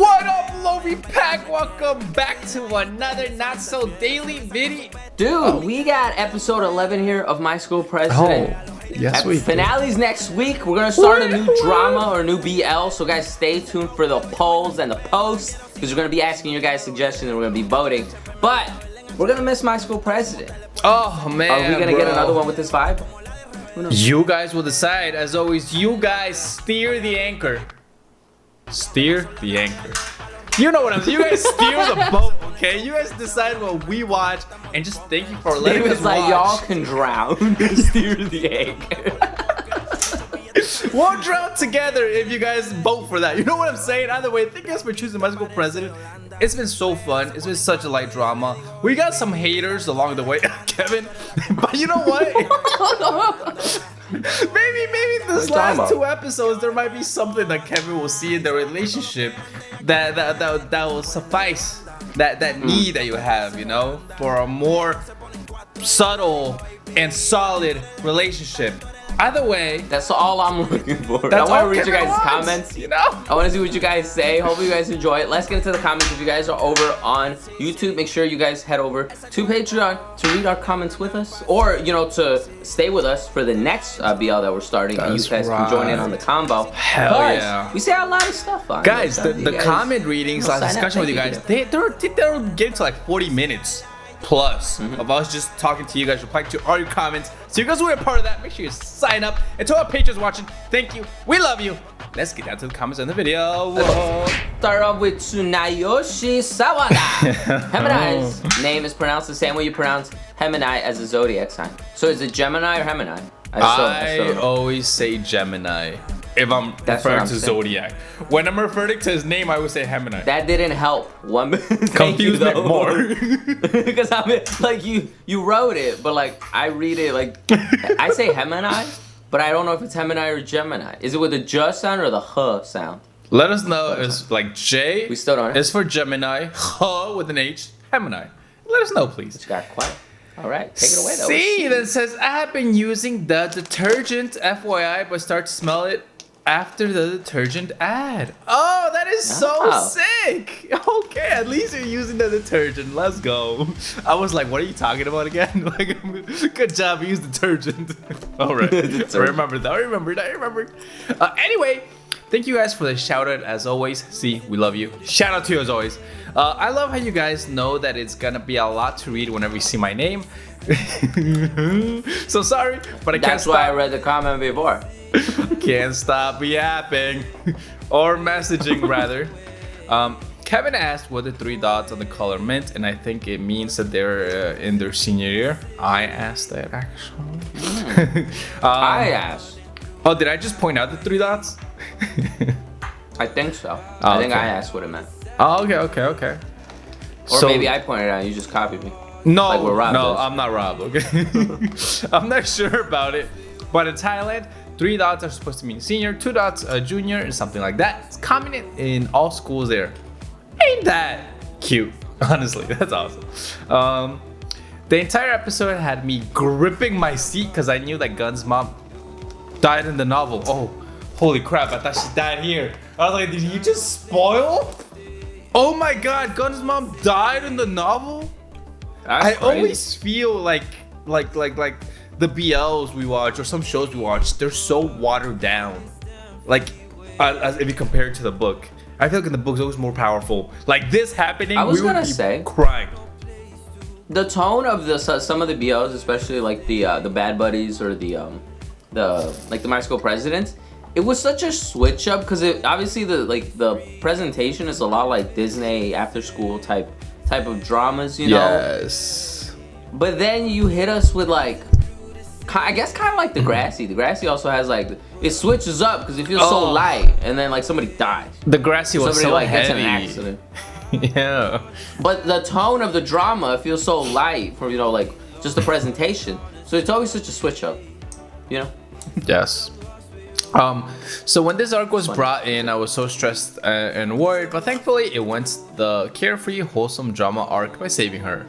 What up, Lovi Pack? Welcome back to another Not So Daily video. Dude, we got episode 11 here of My School President. Yes, we Finale's next week. We're gonna start a new drama or new BL, so guys, stay tuned for the polls and the posts because we're gonna be asking your guys' suggestions and we're gonna be voting. But we're gonna miss My School President. Oh man, are we gonna get another one with this vibe? You guys will decide. As always, you guys steer the anchor. Steer the anchor. You know what I'm saying. You guys steer the boat, okay? You guys decide what we watch, and just thank you for letting us watch. Y'all can drown. Steer the anchor. We'll drown together if you guys vote for that. You know what I'm saying? Either way, thank you guys for choosing My School President. It's been so fun. It's been such a light drama. We got some haters along the way, Kevin. But you know what? maybe this last 2 episodes there might be something that Kevin will see in the relationship that will suffice that need that you have, you know, for a more subtle and solid relationship. Either way, that's all I'm looking for. I want to read your guys' comments. You know, I want to see what you guys say. Hopefully you guys enjoy it. Let's get into the comments. If you guys are over on YouTube, make sure you guys head over to Patreon to read our comments with us, or you know, to stay with us for the next BL that we're starting. And you guys can join in on the combo. Hell yeah! We say a lot of stuff on guys. The comment readings, last discussion with you guys, they're getting to like 40 minutes. Plus of us just talking to you guys, replying to all your comments. So you guys want to be a part of that, make sure you sign up. And to our patrons watching, thank you. We love you. Let's get down to the comments in the video. Start off with Tsunayoshi Sawada. Gemini's name is pronounced the same way you pronounce Gemini as a zodiac sign. So is it Gemini or Gemini? I always say Gemini if I'm referring to zodiac. When I'm referring to his name, I would say Gemini. That didn't help one bit. Confused me more. Because I mean, like you wrote it, but like I read it like I say Gemini, but I don't know if it's Gemini or Gemini. Is it with the J sound or the H sound? Let us know. It's like J. We still don't. It's for Gemini. H with an H. Gemini. Let us know, please. But you got quiet. All right, take it away though. See, that says I have been using the detergent, FYI, but start to smell it after the detergent ad. Oh, that is so sick. Okay, at least you're using the detergent. Let's go. I was like, what are you talking about again? Like, good job, you used detergent. All right, I remembered. Anyway, thank you guys for the shout out as always. See, we love you. Shout out to you as always. I love how you guys know that it's gonna be a lot to read whenever you see my name. So sorry, but I can't stop. That's why I read the comment before. Can't stop yapping or messaging rather. Kevin asked what the 3 dots on the color meant, and I think it means that they're in their senior year. I asked that actually. I asked. Oh, did I just point out the 3 dots? I think so. I think I asked what it meant. Oh, okay. Or maybe I pointed it out and you just copied me. No, like no, I'm not Rob, okay? I'm not sure about it. But in Thailand, 3 dots are supposed to mean senior, 2 dots junior, and something like that. It's common in all schools there. Ain't that cute? Honestly, that's awesome. The entire episode had me gripping my seat because I knew that Gun's mom died in the novel. Oh, holy crap, I thought she died here. I was like, did you just spoil? Oh my god, Gun's mom died in the novel? I always feel like the BLs we watch or some shows we watch, they're so watered down. Like, as if you compare it to the book. I feel like in the book's always more powerful. Like this happening, we would be crying. The tone of some of the BLs, especially like the Bad Buddies or the My School President, it was such a switch up because obviously the presentation is a lot like Disney after school type of dramas, you know. Yes. But then you hit us with like, I guess kind of like Degrassi. Degrassi also has like, it switches up because it feels so light, and then like somebody dies. Degrassi was somebody so like heavy. Gets in an accident. Yeah. But the tone of the drama feels so light for, you know, like just the presentation. So it's always such a switch up, you know. Yes. So when this arc was brought in, I was so stressed and worried, but thankfully it went the carefree, wholesome drama arc by saving her.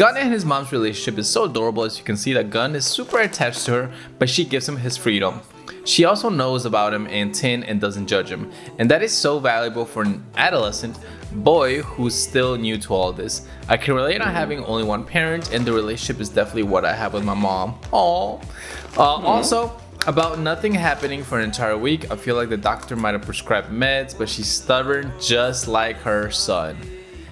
Gunn and his mom's relationship is so adorable, as you can see that Gunn is super attached to her, but she gives him his freedom. She also knows about him and Tin and doesn't judge him, and that is so valuable for an adolescent boy who's still new to all this. I can relate on having only one parent, and the relationship is definitely what I have with my mom. Aww. Also, about nothing happening for an entire week, I feel like the doctor might have prescribed meds, but she's stubborn just like her son.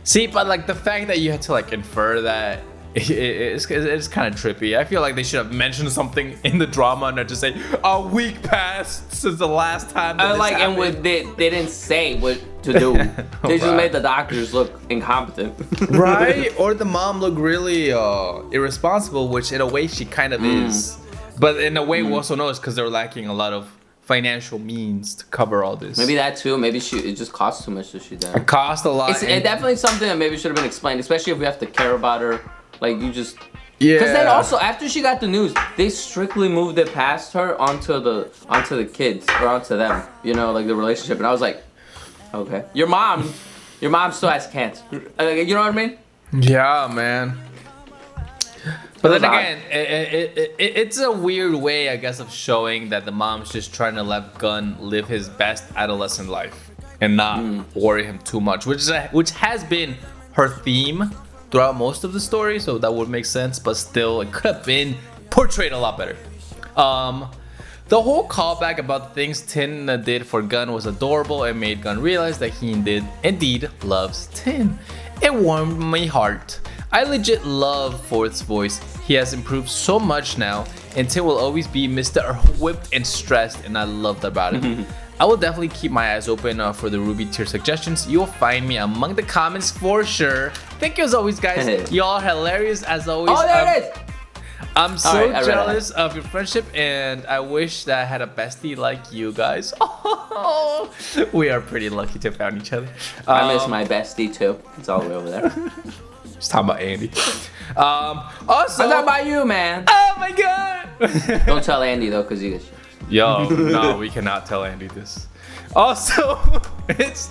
See, but like the fact that you had to like infer that it's kind of trippy. I feel like they should have mentioned something in the drama and not just say a week passed since the last time that this happened. And they didn't say what to do. They just made the doctors look incompetent. Right? Or the mom looked really irresponsible, which in a way she kind of is. But in a way we also know it's because they're lacking a lot of financial means to cover all this. Maybe that too. Maybe it just costs too much, so she did. It cost a lot. It's definitely something that maybe should have been explained, especially if we have to care about her. Like you just. Yeah. Because then also after she got the news, they strictly moved it past her onto the kids or onto them. You know, like the relationship, and I was like, okay, your mom still has cancer. You know what I mean? Yeah, man. But then again, it's a weird way, I guess, of showing that the mom's just trying to let Gunn live his best adolescent life and not worry him too much, which has been her theme throughout most of the story, so that would make sense. But still, it could have been portrayed a lot better. The whole callback about the things Tin did for Gunn was adorable and made Gunn realize that he indeed loves Tin. It warmed my heart. I legit love Forth's voice. He has improved so much now, and Tin will always be Mr. Whipped and stressed, and I love that about him. I will definitely keep my eyes open for the Ruby tier suggestions. You'll find me among the comments for sure. Thank you as always, guys. Y'all are hilarious as always. Oh, there it is. I'm so jealous of your friendship, and I wish that I had a bestie like you guys. Oh, we are pretty lucky to have found each other. I miss my bestie too. It's all the way over there. Just talking about Andy. Also, I'm talking about you, man. Oh my god! Don't tell Andy though, cause he gets. Yo, no, we cannot tell Andy this. Also, it's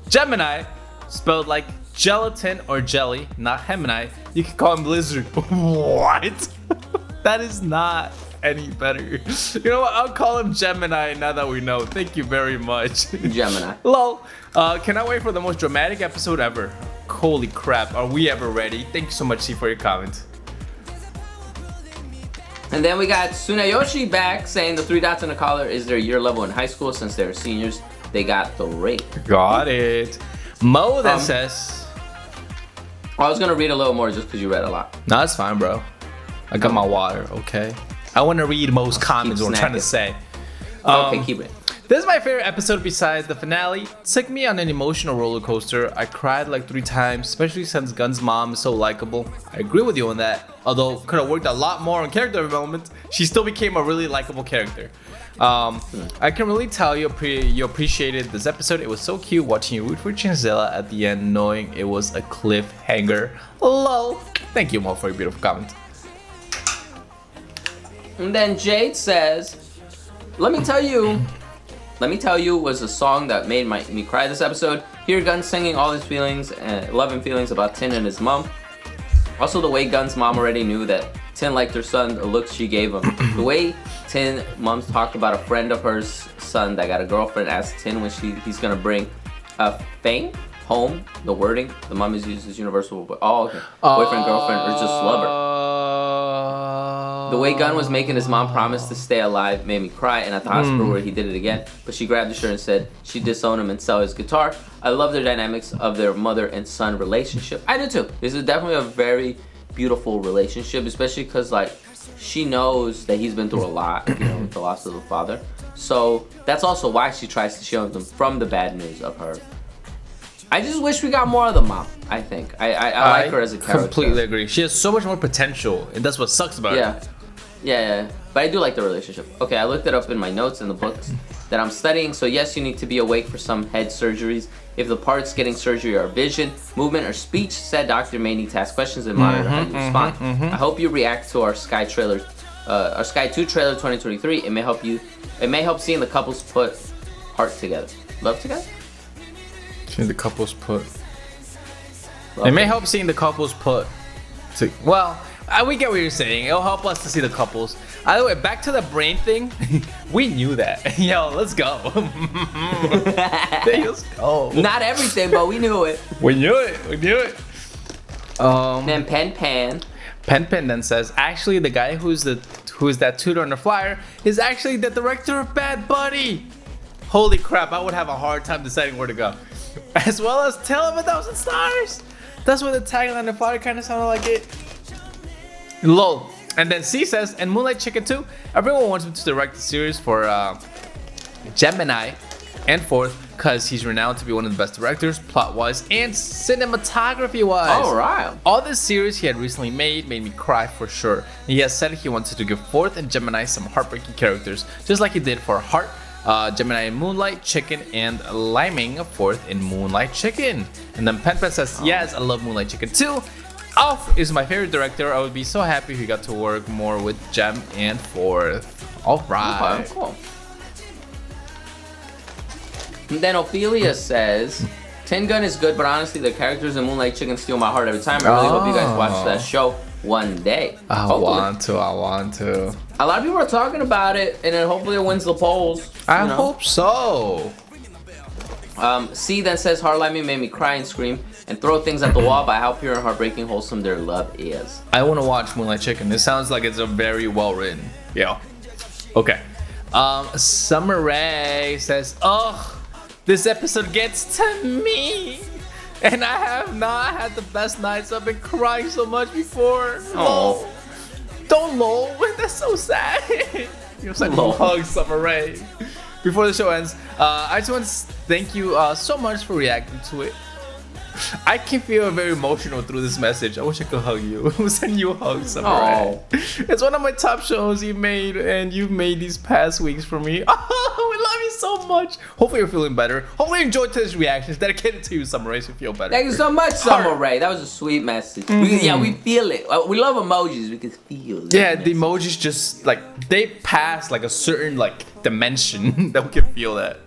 Gemini, spelled like gelatin or jelly, not Gemini. You can call him Blizzard. What? That is not any better. You know what? I'll call him Gemini now that we know. Thank you very much. Gemini. Lol. Cannot wait for the most dramatic episode ever. Holy crap, are we ever ready? Thank you so much, C, for your comment. And then we got Tsunayoshi back saying the 3 dots in the collar is their year level in high school. Since they're seniors, they got the rate. Got it. Mo then says... I was going to read a little more just because you read a lot. No, that's fine, bro. I got my Water, okay? I want to read Mo's comments, what I'm trying to say. Okay, keep it. This is my favorite episode besides the finale. It took me on an emotional roller coaster. I cried like 3 times, especially since Gunn's mom is so likable. I agree with you on that. Although could have worked a lot more on character development, she still became a really likable character. I can really tell you appreciated this episode. It was so cute watching you root for Chinzilla at the end, knowing it was a cliffhanger. Lol. Thank you, Mo, for your beautiful comment. And then Jade says, Let me tell you was a song that made me cry this episode. Hear Gunn singing all his feelings and love and feelings about Tin and his mom. Also the way Gunn's mom already knew that Tin liked her son, the looks she gave him. The way Tin mom's talked about a friend of hers son that got a girlfriend asked Tin when he's gonna bring Fang home. The wording the mom is used as universal. Boyfriend, girlfriend, or just lover. The way Gunn was making his mom promise to stay alive made me cry, and at the hospital where he did it again, but she grabbed the shirt and said she'd disown him and sell his guitar. I love their dynamics of their mother and son relationship. I do too. This is definitely a very beautiful relationship, especially because like she knows that he's been through a lot, you know, with the loss of the father. So that's also why she tries to shield him from the bad news of her. I just wish we got more of the mom, I think. I like her as a character. I completely agree. She has so much more potential, and that's what sucks about her. Yeah. But I do like the relationship. Okay, I looked it up in my notes in the books that I'm studying. So yes, you need to be awake for some head surgeries. If the parts getting surgery are vision, movement, or speech, said doctor may need to ask questions and monitor how you respond. I hope you react to our Sky 2 trailer 2023. It may help seeing the couples put heart together. Love together? Seeing the couples put. It may help seeing the couples put Well, we get what you're saying. It'll help us to see the couples. Either way, back to the brain thing. We knew that. Yo, let's go. Let's go. Not everything, but we knew it. We knew it. We knew it. Then Pen Pen then says, actually, the guy who's that tutor on the flyer is actually the director of Bad Buddy. Holy crap! I would have a hard time deciding where to go. As well as Tale of 1,000 Stars. That's what the tagline on the flyer kind of sounded like it. Lol. And then C says, and Moonlight Chicken too. Everyone wants him to direct the series for Gemini and Fourth, because he's renowned to be one of the best directors, plot-wise and cinematography-wise. All right. All this series he had recently made me cry for sure. He has said he wanted to give Fourth and Gemini some heartbreaking characters, just like he did for Heart, Gemini in Moonlight Chicken, and Liming Fourth in Moonlight Chicken. And then Pen says, yes, I love Moonlight Chicken too. Alf is my favorite director. I would be so happy if he got to work more with Gem and Fourth. All right. Okay, cool. And then Ophelia says, Tin Gun is good, but honestly, the characters in Moonlight Chicken steal my heart every time. I really hope you guys watch that show one day. I want to. A lot of people are talking about it, and then hopefully it wins the polls. I hope so. C then says, Hard Liming made me cry and scream and throw things at the wall, but how pure and heartbreaking wholesome their love is. I want to watch Moonlight Chicken. This sounds like it's a very well written. Yeah. Okay. Summer Rae says, ugh, this episode gets to me. And I have not had the best nights. I've been crying so much before. Oh. Don't lol. That's so sad. You're such a hug, Summer Rae. Before the show ends, I just want to thank you so much for reacting to it. I can feel very emotional through this message. I wish I could hug you. Send you a hug, Summer Rae. It's one of my top shows you made, and you've made these past weeks for me. Oh, we love you so much. Hopefully you're feeling better. Hopefully you enjoyed today's reaction. It's dedicated to you, Summer Rae, so you feel better. Thank you so much, Summer Rae. That was a sweet message. We feel it. We love emojis. We can feel it. Yeah, the emojis just like they pass like a certain like dimension that we can feel that.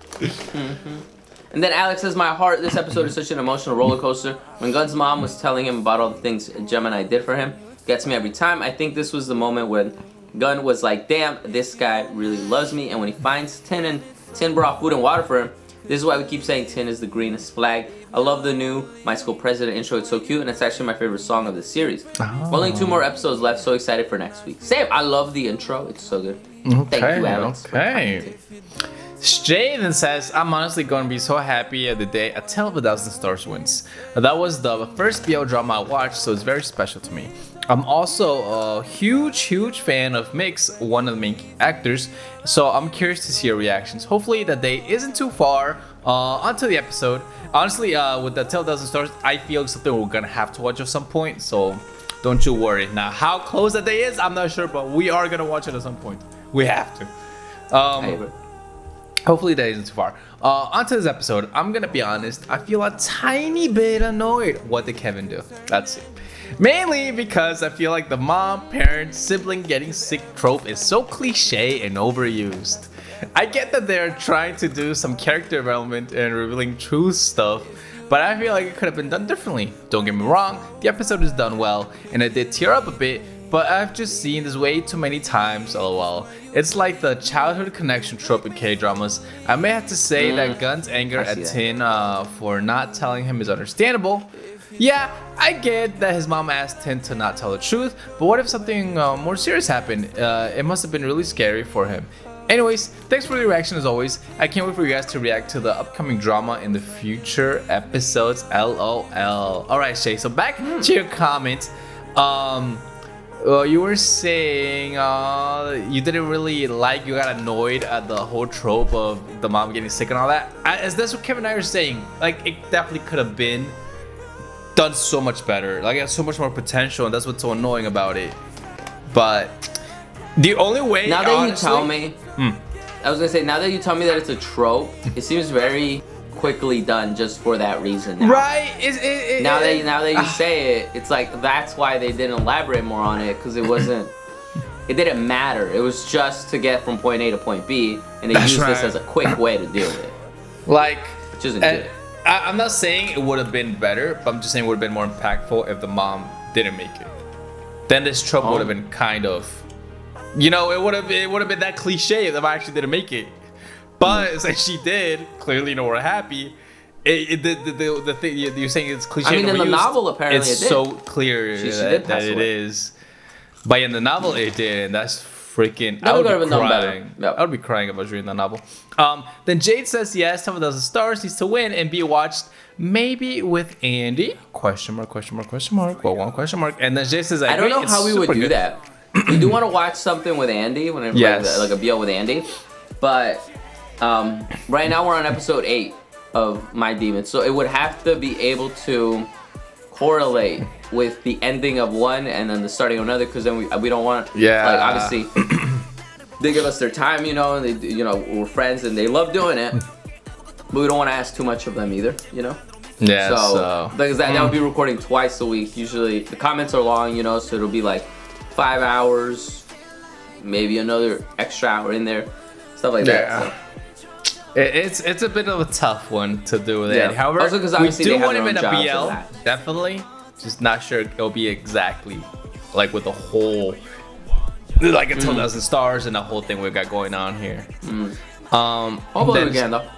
And then Alex says, my heart, this episode is such an emotional roller coaster. When Gun's mom was telling him about all the things Gemini did for him, gets me every time. I think this was the moment when Gun was like, damn, this guy really loves me. And when he finds Tin and Tin brought food and water for him, this is why we keep saying Tin is the greenest flag. I love the new My School President intro. It's so cute, and it's actually my favorite song of the series. Only 2 more episodes left, so excited for next week. Same, I love the intro. It's so good. Thank you, Alex. Okay. Jay then says, I'm honestly going to be so happy at the day A Tale of 1,000 Stars wins. That was the first BL drama I watched, so it's very special to me. I'm also a huge fan of Mix, one of the main actors, so I'm curious to see your reactions. Hopefully that day isn't too far onto the episode. Honestly, with the Tale of 1,000 Stars, I feel something we're going to have to watch at some point, so don't you worry. Now, how close that day is, I'm not sure, but we are going to watch it at some point. We have to. Hopefully that isn't too far. Onto this episode, I'm gonna be honest, I feel a tiny bit annoyed. What did Kevin do? Let's see. Mainly because I feel like the mom, parent, sibling getting sick trope is so cliche and overused. I get that they're trying to do some character development and revealing true stuff, but I feel like it could have been done differently. Don't get me wrong, the episode is done well, and I did tear up a bit, but I've just seen this way too many times, lol. It's like the childhood connection trope in K-dramas. I may have to say that Gun's anger at Tin for not telling him is understandable. Yeah, I get that his mom asked Tin to not tell the truth, but what if something more serious happened? It must have been really scary for him. Anyways, thanks for the reaction as always. I can't wait for you guys to react to the upcoming drama in the future episodes, lol. Alright, Shay, so back to your comments. You were saying you didn't really like, you got annoyed at the whole trope of the mom getting sick and all that. As that's what Kevin and I are saying. Like, it definitely could have been done so much better. Like, it has so much more potential, and that's what's so annoying about it. But the only way, now that honestly, you tell me, I was gonna say, now that you tell me that it's a trope, it seems very quickly done just for that reason now. Right? Now that you say it, it's like that's why they didn't elaborate more on it, because it wasn't, it didn't matter. It was just to get from point A to point B, and they used this as a quick way to deal with it. Like, which isn't good. I'm not saying it would have been better, but I'm just saying it would have been more impactful if the mom didn't make it. then this trope would have been kind of, it would have been that cliche if I actually didn't make it. But since she did, clearly, we're happy. The thing you're saying it's cliche. I mean, in the novel, apparently, it's it did. so clear that it is. But in the novel, it did, and that's freaking. I would be crying. Yep. I would be crying if I was reading the novel. Then Jade says yes. 10,000 stars needs to win and be watched maybe with Andy? Question mark. Well, one question mark. And then Jade says, I don't know how we would do that. We do want to watch something with Andy, whenever like a BL with Andy, but right now we're on episode 8 of My Demon, so it would have to be able to correlate with the ending of one and then the starting of another, because then we don't want like obviously they give us their time, and they we're friends and they love doing it, but we don't want to ask too much of them either, Yeah. So because that would be recording twice a week. Usually the comments are long, so it'll be like 5 hours, maybe another extra hour in there, stuff like that. So. It's a bit of a tough one to do with it. However, also, we do want him in a BL, definitely. Just not sure it'll be exactly like with the whole, like a 10,000 stars and the whole thing we've got going on here. Hopefully we can though.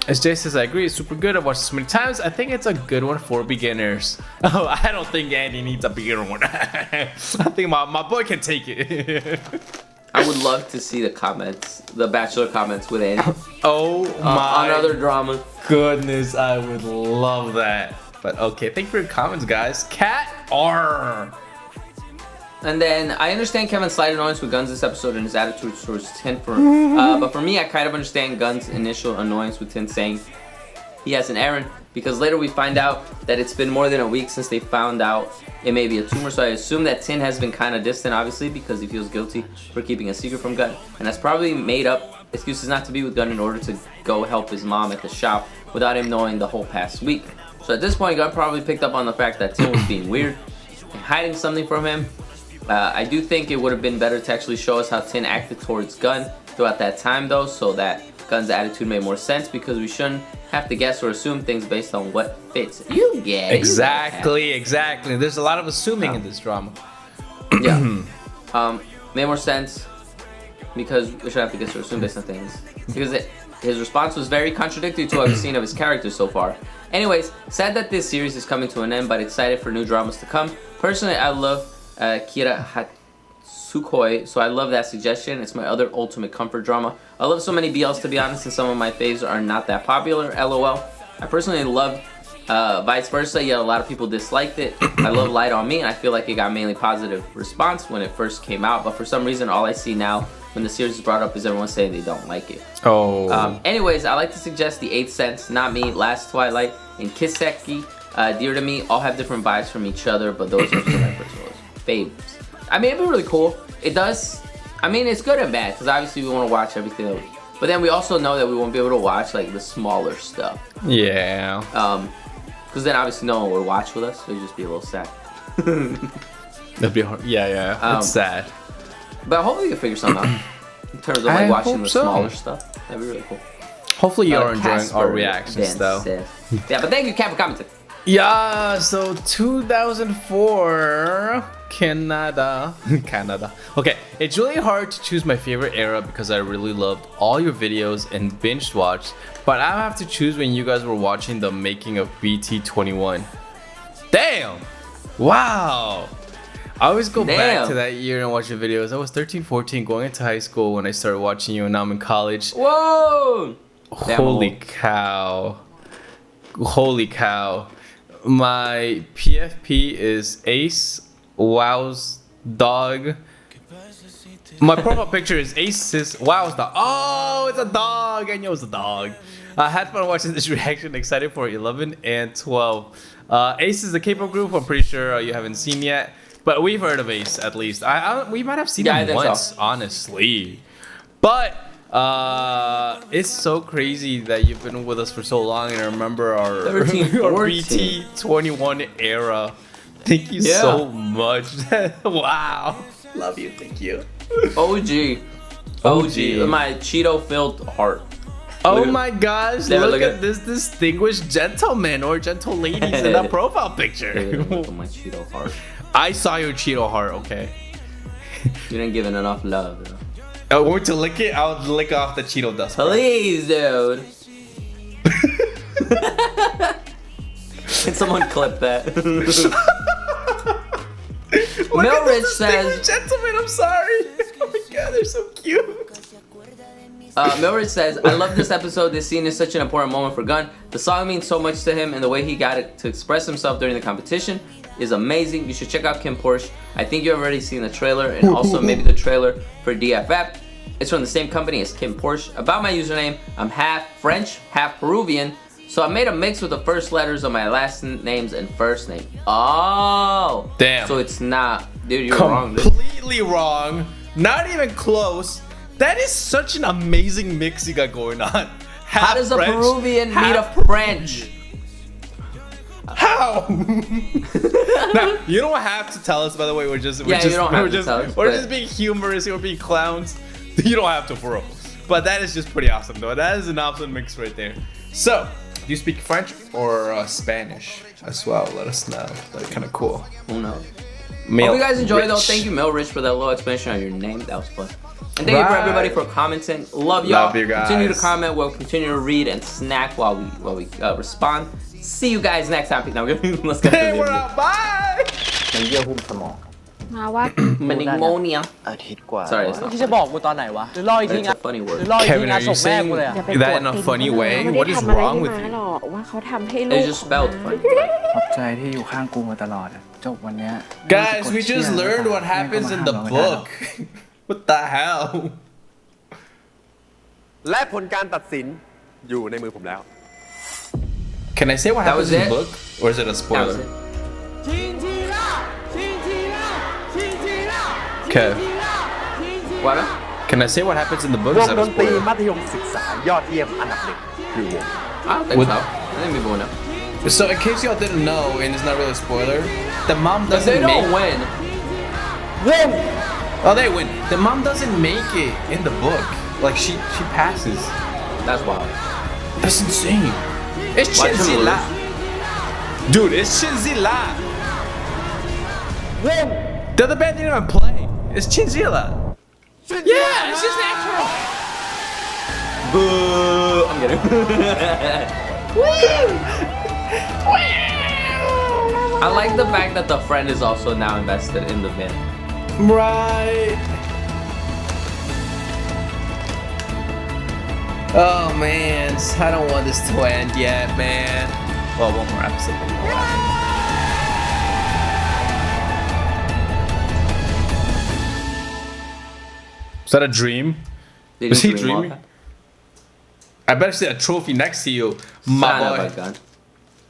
As Jay says, I agree. It's super good. I've watched it so many times. I think it's a good one for beginners. Oh, I don't think Andy needs a beginner one. I think my boy can take it. I would love to see the comments, the Bachelor comments with Andy. Oh my! On other drama. Goodness, I would love that. But okay, thank you for your comments, guys. Cat R. And then I understand Kevin's slight annoyance with Guns this episode and his attitude towards Tin. But for me, I kind of understand Guns' initial annoyance with Tin saying he has an errand, because later we find out that it's been more than a week since they found out it may be a tumor. So I assume that Tin has been kind of distant, obviously, because he feels guilty for keeping a secret from Gun. And that's probably made up excuses not to be with Gun in order to go help his mom at the shop without him knowing the whole past week. So at this point, Gun probably picked up on the fact that Tin was being weird and hiding something from him. I do think it would have been better to actually show us how Tin acted towards Gun throughout that time, though, so that Gun's attitude made more sense, because we shouldn't have to guess or assume things based on what fits. You get it. Exactly. There's a lot of assuming in this drama. Yeah. Made more sense, because we should have to guess or assume based on things. Because his response was very contradictory to what we've seen of his character so far. Anyways, sad that this series is coming to an end, but excited for new dramas to come. Personally, I love Kira Hatsukoi, so I love that suggestion. It's my other ultimate comfort drama. I love so many BLs, to be honest, and some of my faves are not that popular, LOL. I personally loved Vice Versa, yet a lot of people disliked it. I love Light on Me, and I feel like it got mainly positive response when it first came out, but for some reason all I see now when the series is brought up is everyone saying they don't like it. Anyways, I like to suggest The Eighth Sense, Not Me, Last Twilight, and Kiseki, Dear to Me, all have different vibes from each other, but those are some of my personal faves. I mean, it'd be really cool. It does. I mean, it's good and bad, because obviously we want to watch everything. But then we also know that we won't be able to watch like the smaller stuff. Yeah. Because then obviously no one would watch with us. So it'd just be a little sad. That'd be hard. Yeah. It's sad. But hopefully we can figure something out in terms of like watching the smaller stuff. That'd be really cool. Hopefully you're enjoying our reactions, though. Yeah, but thank you, Kat, for commenting. Yeah, so 2004 Canada. Okay, it's really hard to choose my favorite era because I really loved all your videos and binge watched, but I have to choose when you guys were watching the making of BT21. Damn! Wow! I always go back to that year and watch your videos. I was 13, 14, going into high school when I started watching you, and now I'm in college. Whoa! Holy cow. My PFP is Ace Wow's dog. My profile picture is Ace's Wow's dog. Oh, it's a dog. I know it's a dog. I had fun watching this reaction. Excited for 11 and 12. Ace is a K-pop group. I'm pretty sure you haven't seen yet, but we've heard of Ace at least. We might have seen him once, honestly. But it's so crazy that you've been with us for so long and remember our, 13, our BT21 era. Thank you so much. Wow. Love you. Thank you. OG. My Cheeto-filled heart. Oh my gosh, Yeah, look look at at- this distinguished gentleman or gentle ladies in that profile picture. Look at my Cheeto heart. I saw your Cheeto heart, okay. You didn't give it enough love. Though. I want to lick it, I'll lick off the Cheeto dust. Please, dude. Can someone clip that? Milrich says. Gentlemen, I'm sorry. Oh my god, they're so cute. Milrich says, I love this episode. This scene is such an important moment for Gunn. The song means so much to him, and the way he got it to express himself during the competition is amazing. You should check out Kim Porsche. I think you've already seen the trailer, and also maybe the trailer for DFF. It's from the same company as Kim Porsche. About my username, I'm half French, half Peruvian. So I made a mix with the first letters of my last names and first name. Oh! Damn. So it's not. Dude, you're wrong, dude. Completely wrong. Not even close. That is such an amazing mix you got going on. How does a French, Peruvian meet a half- French? How? Now, you don't have to tell us, by the way. We're just, Yeah, you don't have to tell us, we're but- just being humorous. We're being clowns. You don't have to, for real. But that is just pretty awesome, though. That is an awesome mix right there. So, do you speak French or Spanish as well? Let us know. That'd be kind of cool. Who knows? Mail Hope you guys enjoyed though. Rich. Thank you, Milrich, for that little explanation on your name. That was fun. And thank you for everybody for commenting. Love y'all. Love you guys. Continue to comment. We'll continue to read and snack while we respond. See you guys next time. Now let's get Hey, to we're the out. Bye. ในเยื่อหุ้มสมอง มาว่า Pneumonia. อาทิตย์กว่า Sorry, it's not. ที่จะบอกกูตอนไหนวะหรือรออีกที It's งาน a funny หรือ word. รออีกที Kevin, งาน are ศ you พแม่กูเลย saying อะ that in a funny way? เขาไม่ What ได้ is ทำอะไร wrong ให้ with ม้า you? หรอกว่าเขาทำให้ลู They ก just spelled funny. ขอบใจที่อยู่ข้างกูมาตลอดอะจบวันเนี้ย Guys, we just learned what happens in the book. What the hell? และผลการตัดสินอยู่ในมือผมแล้ว Can I say what That happens was in the it? book, or is it a That was spoiler? it. Okay. What? Can I say what happens in the book? ว Is ง that ด a นตรี spoiler? มัธยมศึกษายอดเยี่ยมอันดับหนึ่งคือวง I don't think What? so. I think people know. So, in case y'all didn't know, and it's not really a spoiler, the mom But they doesn't don't make. win. Oh, they win. The mom doesn't make it in the book. Like she passes. That's wild. That's insane. It's Why did you Chinzilla. Dude, it's Chinzilla. The other band didn't even play. It's Chinzilla. Yeah, it's just natural. Boo! I'm kidding. I like the fact that the friend is also now invested in the band. Right. Oh man, I don't want this to end yet, man. Well, one more episode. Is that a dream? Did Was you he dream all dreaming? that? I better see a trophy next to you, Son my of a boy. gun.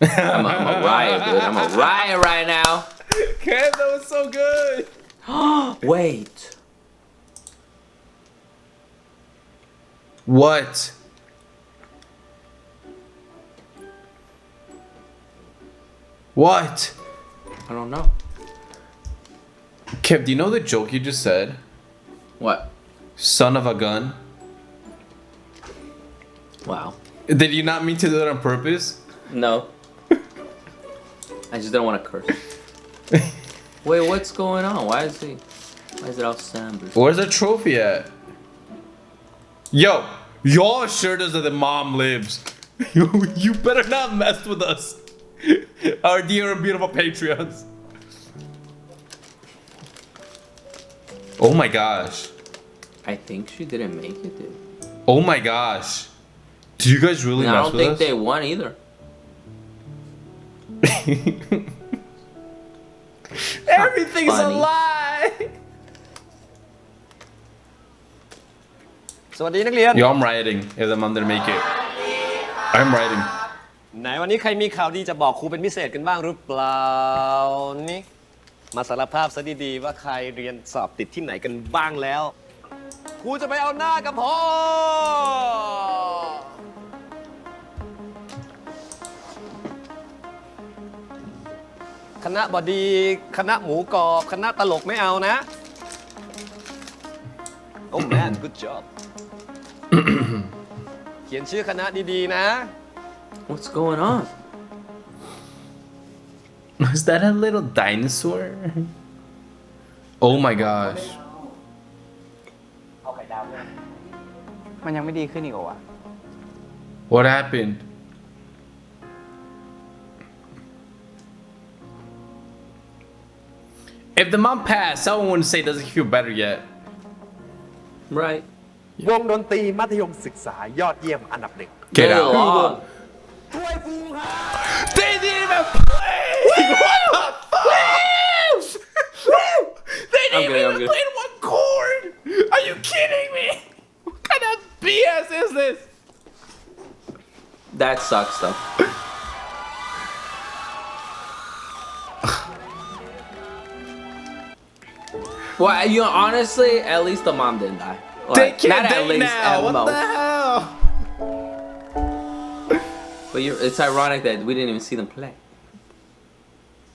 I'm a riot, dude. I'm a riot right now. Okay, that was so good. Wait. What? What? I don't know. Kev, do you know the joke you just said? What? Son of a gun. Wow. Did you not mean to do that on purpose? No. I just didn't want to curse. Wait, what's going on? Why is it all somber? Where's the trophy at? Yo, y'all assured us that the mom lives. You better not mess with us. Our dear and beautiful Patreons. Oh my gosh. I think she didn't make it, dude. Oh my gosh. Do you guys really And I mess don't with think us? they won either. Everything's a funny. lie. สวัสดีนักเรียน Yo, I'm rioting if the mom didn't make it. I'm rioting. ไหนวันนี้ใครมีข่าวดีจะบอกครูเป็นพิเศษกันบ้างหรือเปล่านี่มาสารภาพซะดีๆว่าใครเรียนสอบติดที่ไหนกันบ้างแล้วครูจะไปเอาหน้ากับพ่อคณะบดีคณะหมูกรอบคณะตลกไม่เอานะ Oh man good job เขียนชื่อคณะดีๆนะ What's going on? Is that a little dinosaur? Oh my gosh. มันยังไม่ดีขึ้นอีกเหรอวะ What happened? If the mom passed, someone wouldn't say doesn't feel better yet. Right. วงดนตรีมัธยมศึกษายอดเยี่ยมอันดับหนึ่ง Get Good out. lord. They didn't even play! What the fuck? They I'm didn't good, I'm even good. play one chord! Are you kidding me? What kind of BS is this? That sucks though. Well, you know, honestly, at least the mom didn't die. They Like, can't not at date least, now. at What most. the hell? But it's ironic that we didn't even see them play.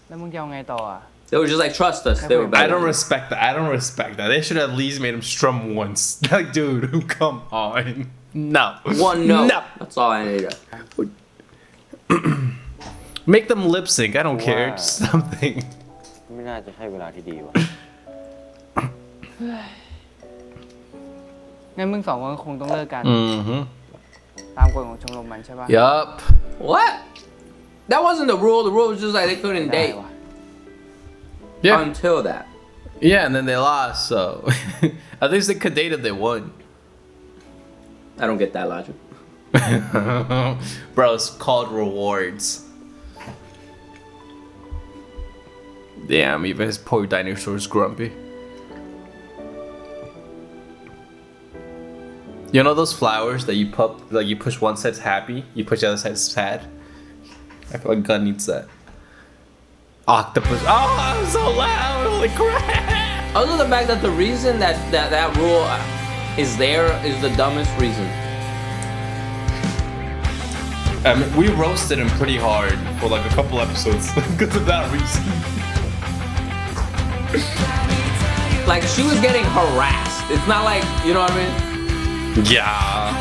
แล้วมึงจะเอาไงต่ออ่ะ They were just like, trust us. They were I better. don't respect that. I don't respect that. They should have at least made him strum once. Like, dude, come on. No. One note. No. That's all I needed. Make them lip sync. I don't care. Wow. Just something. ไม่น่าจะใช่เวลาที่ดีวะ งั้นมึงสองคนคงต้องเลิกกัน Mm-hmm. ตามกฎของชมรมมันใช่ปะ Yup. What? That wasn't the rule. The rule was just like they couldn't ได้ date วะ Yeah. until that. Yeah, and then they lost, so at least they could date if they won. I don't get that logic. Bro, it's called rewards. Damn, even his poor dinosaur is grumpy. You know those flowers that you pop, like you push one side's happy, you push the other side's sad? I feel like Gun needs that. Octopus. Oh, I'm so loud! Holy crap! Other than the fact that the reason that rule is there is the dumbest reason. I mean, we roasted him pretty hard for like a couple episodes because of that reason. Like she was getting harassed. It's not like, you know what I mean? Yeah.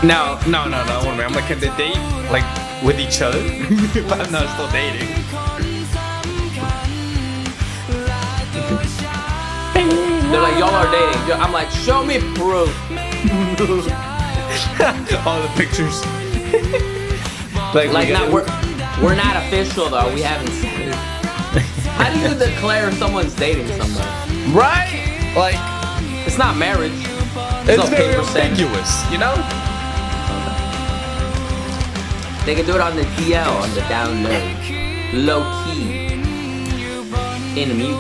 No. I'm like, can they date like with each other? I'm not still dating. They're like, y'all are dating. I'm like, show me proof. All the pictures. like Like, we not gotta- we're not official though. We haven't seen it. How do you declare someone's dating somebody? right? Like It's not marriage. it's no very paper saying- ambiguous, you know? They can do it on the DL, on the down low key, in mute.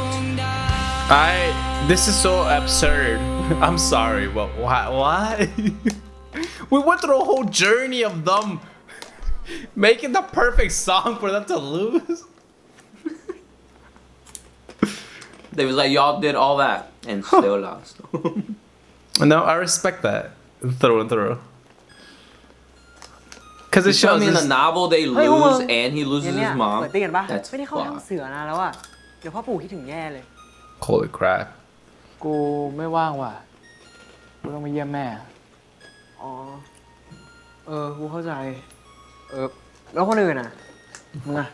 This is so absurd. I'm sorry, but why? We went through a whole journey of them making the perfect song for them to lose. They was like, y'all did all that and still lost. No, I respect that through and through. Because it You show shows me in the this- novel they เฮ้ยพวกมึ lose ง and he loses เย็นเนี่ย his mom. เปิดตีกันปะ That's ไม่ได้เข้าห้อง fucked. เสือนานแล้วอะเดี๋ยวพ่อปู่คิดถึงแย่เลย Holy crap. กูไม่ว่างว่ะ กูต้องไปเยี่ยมแม่ อ๋อ กูเข้าใจ แล้วคนอื่นอะมึงอะ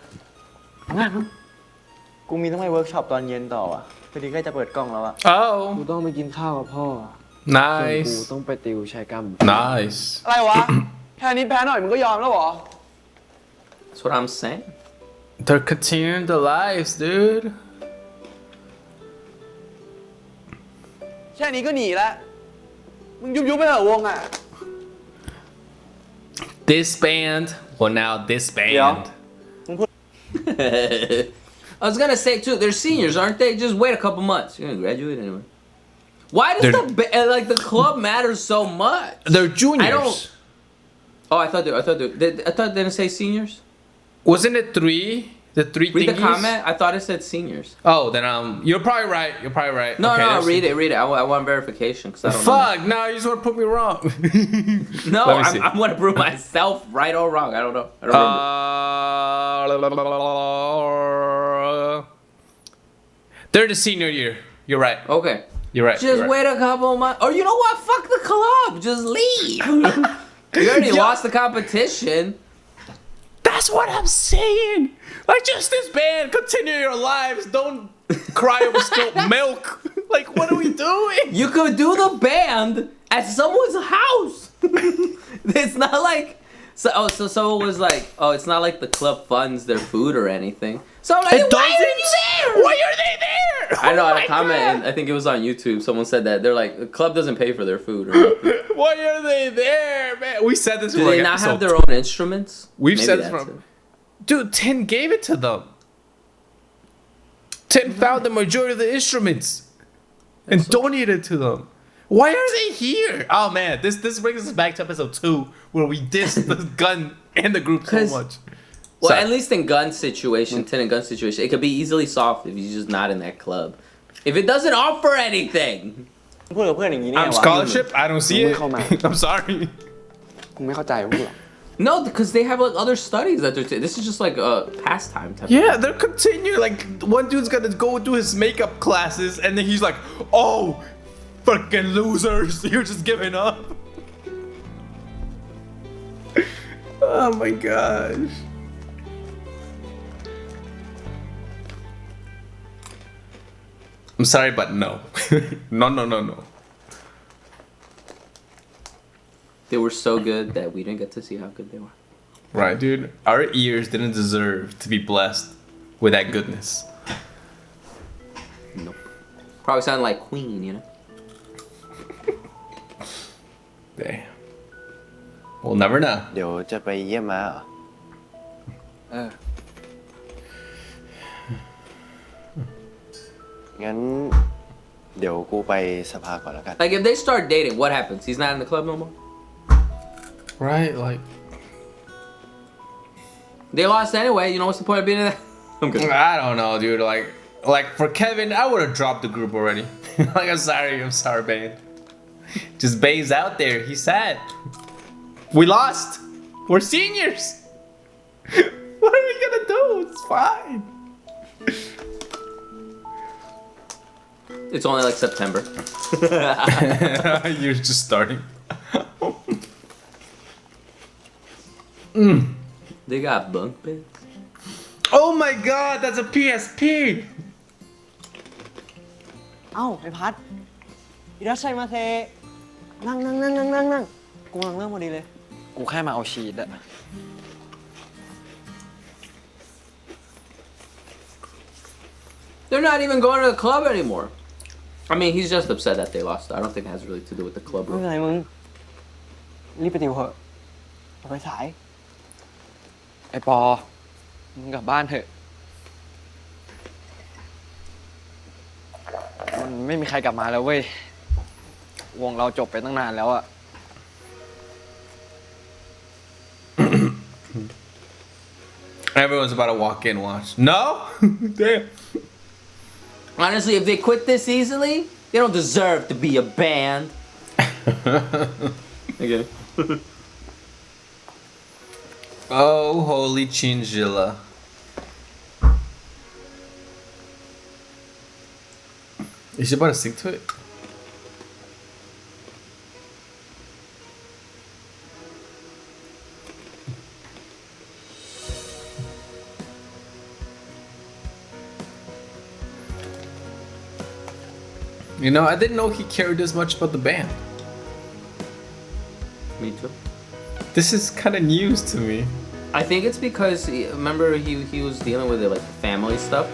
มึงอะมึง กูมีต้องไปเวิร์กช็อปตอนเย็นต่ออ่ะพอดีใกล้จะเปิดกล้องแล้วอ่ะ Oh, กูต้องไปกินข้าวกับพ่อส่วนกู nice. ต้องไปติวชายกรรม Nice. อะไรวะ แค่นี้แพ้หน่อยมึงก็ยอมแล้วเหรอ That's what I'm saying. They're continuing their lives, dude. แค่นี้ก็หนีแล้ว มึงยุบไปเถอะวงอะ Disband. Well, now disband. I was gonna say too, they're seniors, aren't they? Just wait a couple months. You're gonna graduate anyway. Why does the club matter so much? They're juniors. I don't. Oh, I thought they didn't say seniors. Wasn't it 3? The 3 Read the thingies? comment. I thought it said seniors. Oh, then you're probably right. No, Okay, no, that's- read it. I want verification because I don't Fuck! No, you just want to put me wrong. know. No, Let me see. I want to prove myself right or wrong. I don't know. I don't remember. They're the senior year. You're right. Okay. You're right. Just you're right. wait a couple months. Or you know what? Fuck the club. Just leave. You already lost the competition. That's what I'm saying. Like, just disband. Continue your lives. Don't cry over spilt milk. Like, what are we doing? You could do the band at someone's house. It's not like so someone was like, oh, it's not like the club funds their food or anything. So I'm like, It why are doesn't? you there? Why are they there? I know, Oh I my had a comment, God. and I think it was on YouTube. Someone said that they're like, the club doesn't pay for their food. Or nothing. Why are they there, man? We said this. Do for they like not episode have their own instruments? We've Maybe said this that's from. it. Dude, Tin gave it to them. Tin found the majority of the instruments and donated to them. Why are they here? Oh man, this brings us back to episode 2 where we dissed the gun and the group so 'Cause- much. Well, Sorry. at least in Gun's situation, Tin and Gun's situation, it could be easily solved if he's just not in that club. If it doesn't offer anything. พูดกับเพื่อนอย่างนี้เนี่ยวะ Scholarship? I don't see it. Come on. I'm sorry. มึงไม่เข้าใจพวกหรอ No, because they have like other studies that they're. This is just like a pastime type. Yeah, they're continuing. Like, one dude's gonna go do his makeup classes, and then he's like, "Oh, fucking losers! You're just giving up." Oh my gosh. I'm sorry, but no. No. They were so good that we didn't get to see how good they were. Right, dude. Our ears didn't deserve to be blessed with that goodness. Nope. Probably sounded like Queen, you know. Damn. We'll never know. เดี๋ยวจะไปเยี่ยมม้าเหรอ เออ งั้นเดี๋ยวกูไปสภาก่อนแล้วกัน Like if they start dating, what happens? He's not in the club no more. Right, like. They lost anyway. You know what's the point of being in that? I'm good. I don't know, dude. Like for Kevin, I would have dropped the group already. Like, I'm sorry, Bane. Just Bane's out there. He's sad. We lost. We're seniors. What are we gonna do? It's fine. It's only like September. You're just starting. They got bunk beds. Oh my god, that's a PSP. เอ้าไอ้พัดอิรัชชัยมาเซนั่งกูกำลังเริ่มพอดีเลย กูแค่มาเอาชีตอะ They're not even going to the club anymore. I mean, he's just upset that they lost. I don't think it has really to do with the club. ไม่เป็นไรมึง รีบไปติวเถอะเอาไปสาย ไอ้ปอ มึงกลับบ้านเถอะ มันไม่มีใครกลับมาแล้วเว้ย วงเราจบไปตั้งนานแล้วอะ Everyone's about to walk in, watch. No? Damn. Honestly, if they quit this easily, they don't deserve to be a band. Okay. Oh, holy chinchilla. Is she about to sing to it? You know, I didn't know he cared this much about the band. Me too. This is kind of news to me. I think it's because remember he was dealing with like family stuff.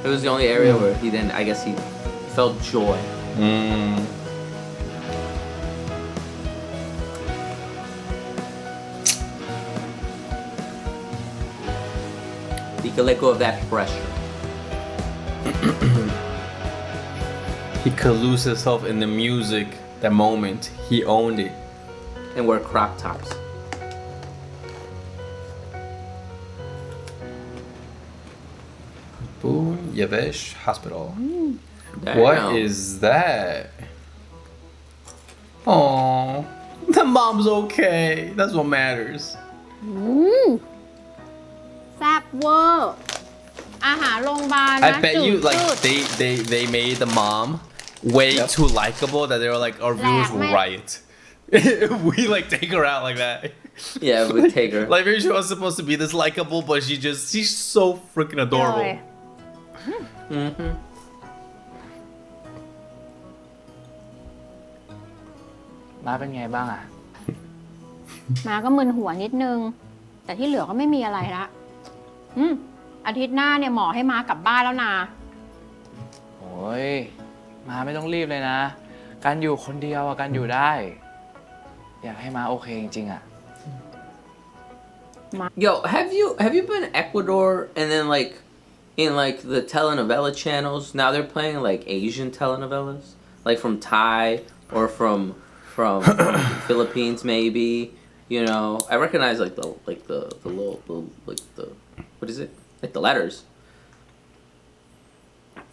It was the only area where he didn't. I guess he felt joy. He could let go of that pressure. He could lose himself in the music that moment. He owned it. And wear crop tops. Boone Yavesh Hospital. Damn. What is that? Oh, the mom's okay. That's what matters. แซ่บเวอร์ อาหารโรงพยาบาลนะ I bet you จื like ด they made the mom way too likable that they were like our viewers will riot. We like take her out like that. Yeah, we take her. Like maybe she was supposed to be this likable, but she's so freaking ๆเลย adorable. Mm-hmm. มาเป็นไงบ้างอ่ะ มาก็มึนหัวนิดนึง แต่ที่เหลือก็ไม่มีอะไรละอาทิตย์หน้าเนี่ยหมอให้มากลับบ้านแล้วนะ โอ้ย มาไม่ต้องรีบเลยนะ การอยู่คนเดียวอะการอยู่ได้ อยากให้มาโอเคจริงๆอ่ะ Yo, have you been in Ecuador and then like in like the telenovela channels? Now they're playing like Asian telenovelas, like from Thai or from Philippines maybe. You know, I recognize like the little like the what is it? Like the letters.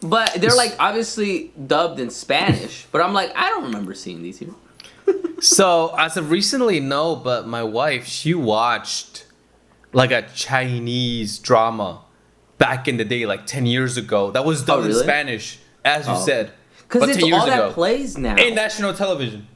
But they're like obviously dubbed in Spanish, but I'm like I don't remember seeing these here. So as of recently, no, but my wife, she watched like a Chinese drama back in the day, like 10 years ago. That was dubbed in really? Spanish, as you said. Because But it's 10 years all that ago. plays now. In national television.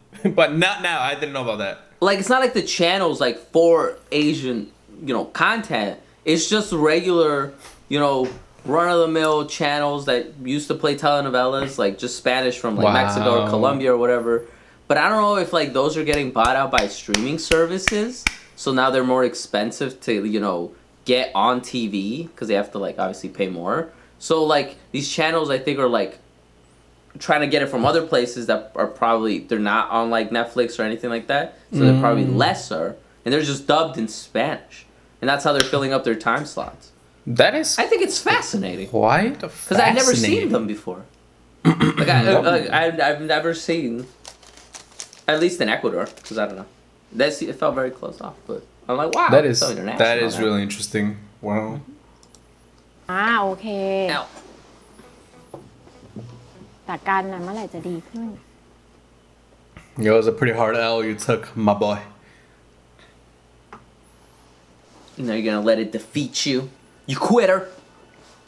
But not now. I didn't know about that. Like it's not like the channels like for Asian, you know, content. It's just regular, you know, run-of-the-mill channels that used to play telenovelas, like just Spanish from like Mexico or Wow. Colombia or whatever. But I don't know if like those are getting bought out by streaming services, so now they're more expensive to, you know, get on TV because they have to like obviously pay more. So like these channels I think are like trying to get it from other places that are probably they're not on like Netflix or anything like that, so they're probably lesser and they're just dubbed in Spanish, and that's how they're filling up their time slots. That is I think it's fascinating quite because I've never seen them before. Like I've never seen, at least in Ecuador, because I don't know. It felt very close off, but I'm like, wow, That it's is so international. that is now. really interesting. Wow. โอเค Now, แต่การนั้นเมื่อไหร่จะดีขึ้น It was a pretty hard L you took, my boy. you know, you're gonna let it defeat you, you quitter.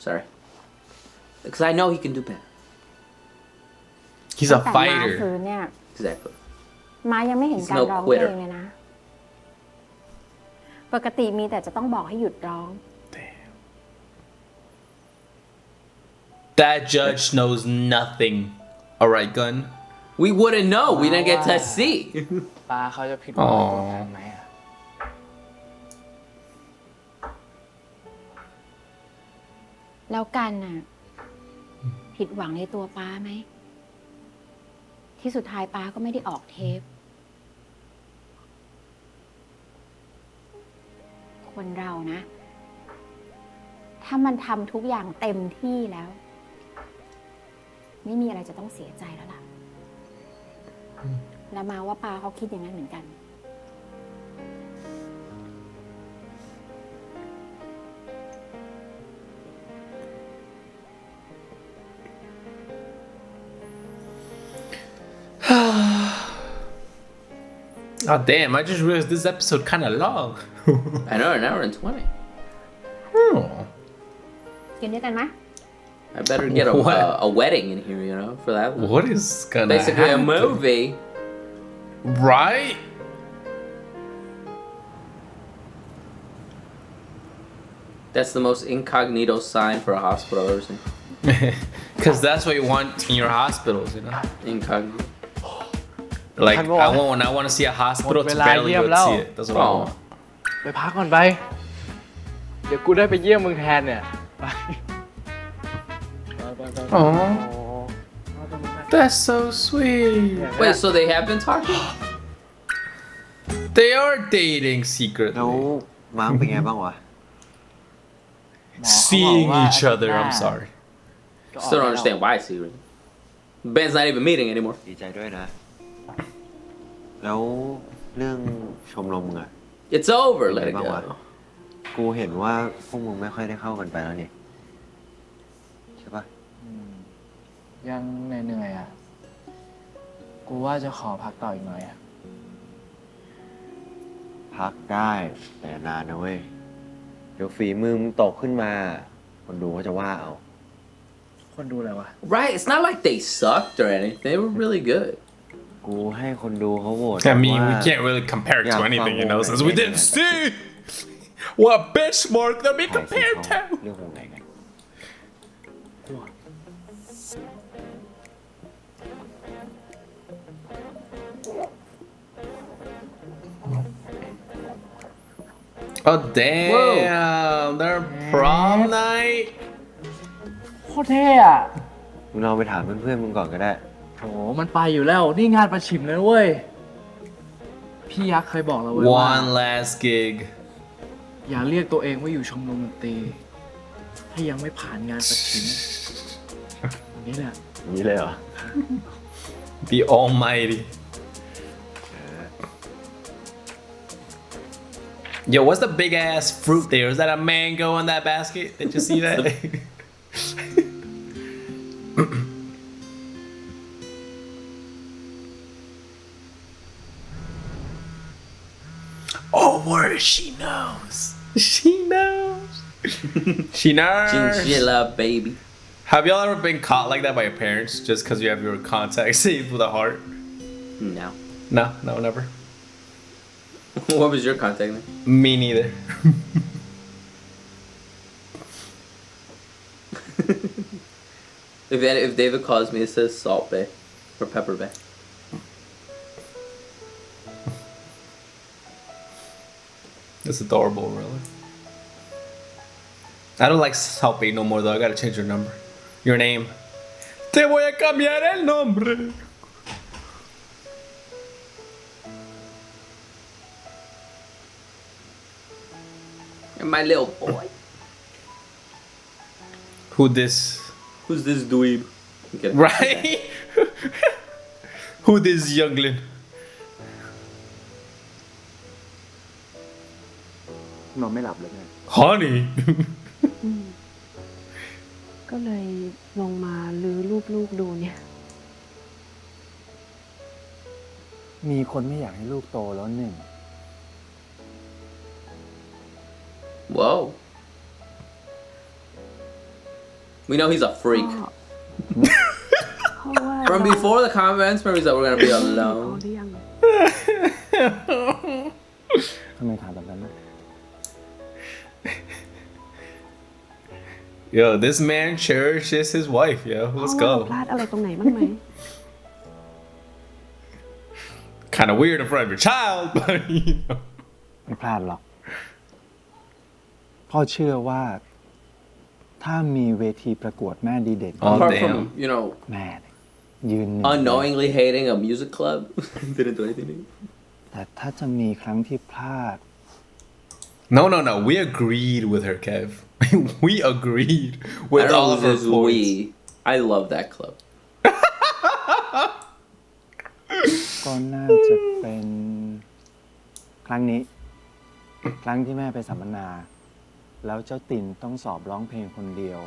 Sorry, because I know he can do better. He's ตั้ a งแต่มา fighter. ฟื้นเนี่ย Exactly. มายังไม่เห็น He's การ no ร้องเพล quitter. งเลยนะ ปกติมีแต่จะต้องบอกให้หยุดร้อง That judge knows nothing. All right, gun. We wouldn't know. We didn't get to see. ป้าเขาจะผิดหวังในตัวกันไหมอ่ะ แล้วกันน่ะ ผิดหวังในตัวป้าไหม ที่สุดท้ายป้าก็ไม่ได้ออกเทป คนเรานะ ถ้ามันทำทุกอย่างเต็มที่แล้ว ไม่มีอะไรจะต้องเสียใจแล้วล่ะ และมาว่าป้าเขาคิดอย่างนั้นเหมือนกัน Oh damn! I just realized this episode kind of long. I know, an hour and 20. Oh. กินด้วยกันไหม I better get What? a wedding in here, you know, for that. What is gonna Basically happen? a movie. Right? That's the most incognito sign for a hospital I've ever seen. Because that's what you want in your hospitals, you know. Incognito. Like Can go on. when I want to see a hospital to Một barely vé go live see đâu. it. That's what I Oh. want. ไปพักก่อนไป เดี๋ยวกูได้ไปเยี่ยมมึงแทนเนี่ย ไป Oh, that's so sweet. Wait, so they have been talking? They are dating แล้ว secretly, มาร์คเป็นไงบ้างวะ seeing each other. I'm sorry. Still don't understand why secret. Ben's not even meeting anymore. ดีใจด้วยนะ แล้วเรื่องชมรมมึงอะ It's over, let it Bang go. quá. กูเห็นว่าพวกมึงไม่ค่อยได้เข้ากันไปแล้วนี่ใช่ปะ ยังเหนื่อยๆอ่ะ กูว่าจะขอพักต่ออีกหน่อยอ่ะ พักได้แต่นานนะเว้ย เดี๋ยวฝีมือมึงตกขึ้นมา คนดูก็จะว่าเอา คนดูอะไรวะ Right? It's not like they sucked or anything. They were really good. กูให้คนดูเขาโหวต I mean, ว่า we can't really compare it to Yeah, anything, you know, from since we didn't see what benchmark that we ใครที่ compared เขา to. เรื่องวงไหนกัน Oh damn! Their prom night. โคตรเท่อะ มึงลองไปถามเพื่อนๆมึงก่อนก็ได้ โหมันไปอยู่แล้ว นี่งานประชิมเลยเว้ย พี่ยักษ์เคยบอกเราไว้ว่า One last gig. อย่าเรียกตัวเองว่าอยู่ชมรมดนตรีถ้ายังไม่ผ่านงานประชิมอย่างนี้แหละ นี้เลยเหรอ The Almighty. Yo, what's the big ass fruit there? Is that a mango in that basket? Did you see that? Oh, word, she knows. She knows. She knows. Chinchilla, baby. Have y'all ever been caught like that by your parents just because you have your contact saved with a heart? No. No, no, never. What was your contact name? Me neither. If David calls me, it says Salt Bay or Pepper Bay. That's adorable, really. I don't like Salt Bay no more though. I gotta change your number. Your name. Te voy a cambiar el nombre. And my little boy. Who this? Who's this dweeb? Okay. Right? Who this youngling? นอนไม่หลับเลยไง Honey. ก็เลยลงมาลื้อรูปลูกดูเนี่ย มีคนไม่อยากให้ลูกโตแล้วหนึ่ง Whoa. We know he's a freak. เพราะว่า From before the comments, remember he's like, we're gonna be เขา alone. เรียง ทำไมถามแบบนั้นนะ Yo, this man cherishes his wife, yo. เพ Let's ราะว่าเรา go. พลาดอะไรตรงไหนบ้างไหม Kind of weird in front of your child, but you know. ไม่พลาดหรอก พ่อเชื่อว่า ถ้ามีเวทีประกวดแม่ดีเด่น Oh, Apart damn. from, you know, แม่เนี่ยยืนหนึ่ง unknowingly hating a music club. Didn't do anything to you. แต่ถ้าจะมีครั้งที่พลาด No, no, no. We agreed with her, Kev. We agreed I with don't all know of who her this points. we. I love that club. ก็น่าจะเป็นครั้งนี้ ครั้งที่แม่ไปสัมมนา แล้วเจ้าตินต้องสอบร้องเพลงคนเดียว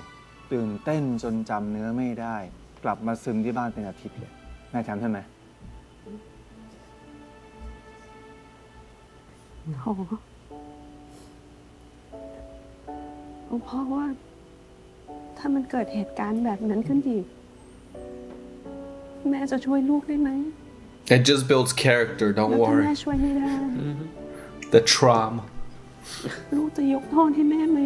ตื่นเต้นจนจำเนื้อไม่ได้ กลับมาซึมที่บ้านเป็นอาทิตย์เลยแม่จำใช่ไหม โหเพราะว่า ถ้ามันเกิดเหตุการณ์แบบนั้นขึ้นอีก แม่จะช่วยลูกได้ไหม It just builds character, แล้ว don't ถ้าแม่ worry. ช่วยไม่ได้ The trauma. ลูกจะยกโทษให้แม่ไหม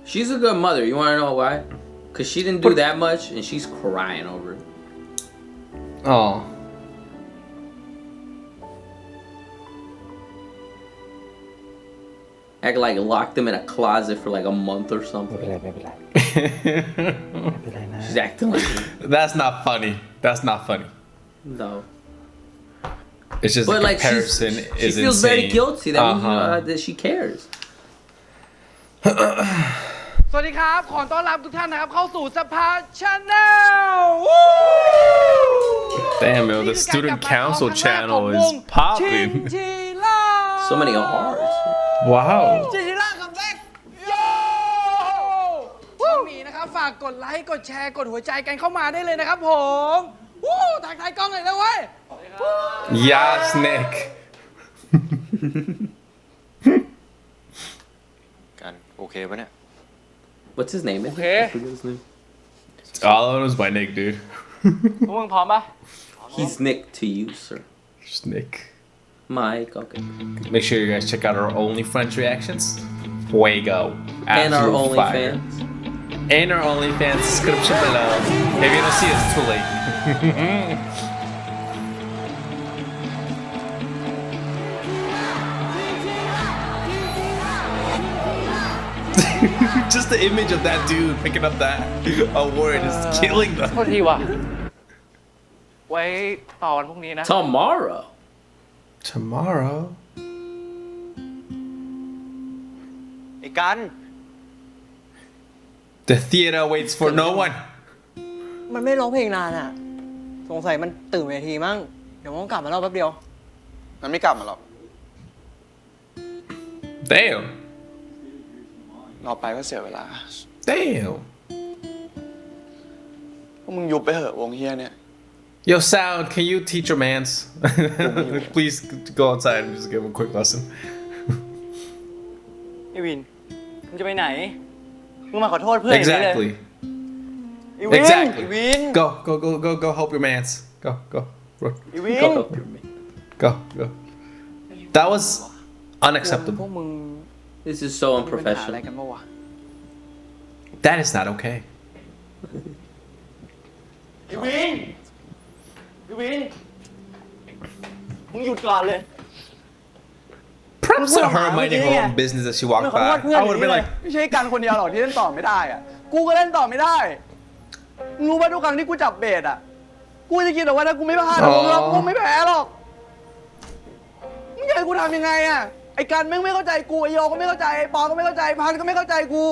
She's a good mother. You wanna know why? Cause she didn't do that much, and she's crying over it. Oh. Act like locked them in a closet for like a month or ไม่ something. เป็นไรไม่เป็นไรไม่เป็นไรนะ She's acting like That's not funny. That's not funny. no. It's just But the like comparison she is feels insane. very guilty. That means Uh-huh. that she cares. สวัสดีครับ ขอต้อนรับทุกท่านนะครับ เข้าสู่สภาชาแนล Damn, yo, the student council channel is popping. ชิล่า So many hearts. Wow. ชิล่าคัมแบ็กโย่น้องหมีนะครับ ฝากกดไลค์ กดแชร์ กดหัวใจกันเข้ามาได้เลยนะครับผมวู้ทักทายกล้องเลยนะเว้ย Yes, Nick. เคปะเนี่ย What's his name? Okay. I forget his name. All I know is my Nick, dude. พวกมึงพร้อมปะ He's Nick to you, sir. Just Nick. Mike, okay. Make sure you guys check out our OnlyFans reactions. Fuego. And our Absolute fire. OnlyFans. And our OnlyFans description below. If you don't see it, it's too late. Just the image of that dude picking up that award is killing them. โทษทีว่ะ ไว้ต่อวันพรุ่งนี้นะ Tomorrow. Tomorrow. ไอ้กัน The theater waits for no one. มันไม่ร้องเพลงนานอ่ะ สงสัยมันตื่นเวทีมั้ง เดี๋ยวมันกลับมาเล่าแป๊บเดียว มันไม่กลับมาหรอก Damn. รอไปก็เสียเวลา Damn. พวกมึงยุบไปเหอะวงเฮียเนี่ย Yo, Sound, can you teach your mans? Please go outside and just give him a quick lesson. ไอวิน มึงจะไปไหน มึงมาขอโทษเพื่อนอย่างนี้เลย Exactly. ไอวิน Exactly. ไอวิน Go help your mans. Go. Run. ไอวิน Go. That was พว unacceptable. กมึง This is so มีปัญหาอะไร unprofessional. กันปะวะ That is not okay. ไอวิน ไอวิน มึงหยุดก่อนเลย Perhaps to her minding her own business as she walked by. I would have been like, ไม่ใช่กันคนเดียวหรอกที่เล่นต่อไม่ได้อ่ะ กูก็เล่นต่อไม่ได้ มึงรู้ป่ะทุกครั้งที่กูจับเบสอ่ะ กูจะคิดแต่ว่าถ้ากูไม่พลาดหรอกกูไม่แพ้หรอก มึงจะให้กูทำยังไงอ่ะ ไอ้กันแม่งไม่เข้าใจกู ไอโยก็ไม่เข้าใจ ไอปอก็ไม่เข้าใจ พันก็ไม่เข้าใจกู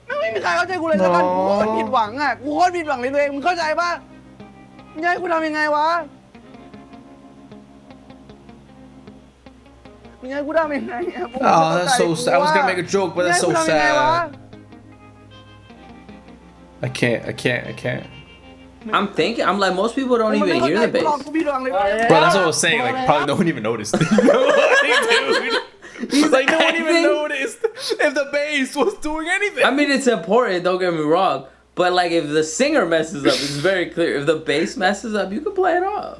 แม่งไม่มีใครเข้าใจกูเลยสักคนกูโคตรผิดหวังอ่ะ กูโคตรผิดหวังในตัวเอง มึงเข้าใจป่ะ มึงจะให้กูทำยังไงวะ มึงจะให้กูทำยังไงอ่ะผมไม่ oh, เข้า that's ใจ so กู sad. I was gonna อะ make a joke, but that's so มึงจะให้กูทำยังไงวะ sad. I can't. I'm thinking, I'm like, most people don't มัน even ไม่เข้า hear ใจ the กูหรอก bass. กูผิดหวังเลย Bro, that's what I was saying. Like, probably no one even noticed. Dude. It's like no one even acting. noticed if the bass was doing anything. I mean, it's important, don't get me wrong. But like, if the singer messes up, it's very clear. If the bass messes up, you can play it off.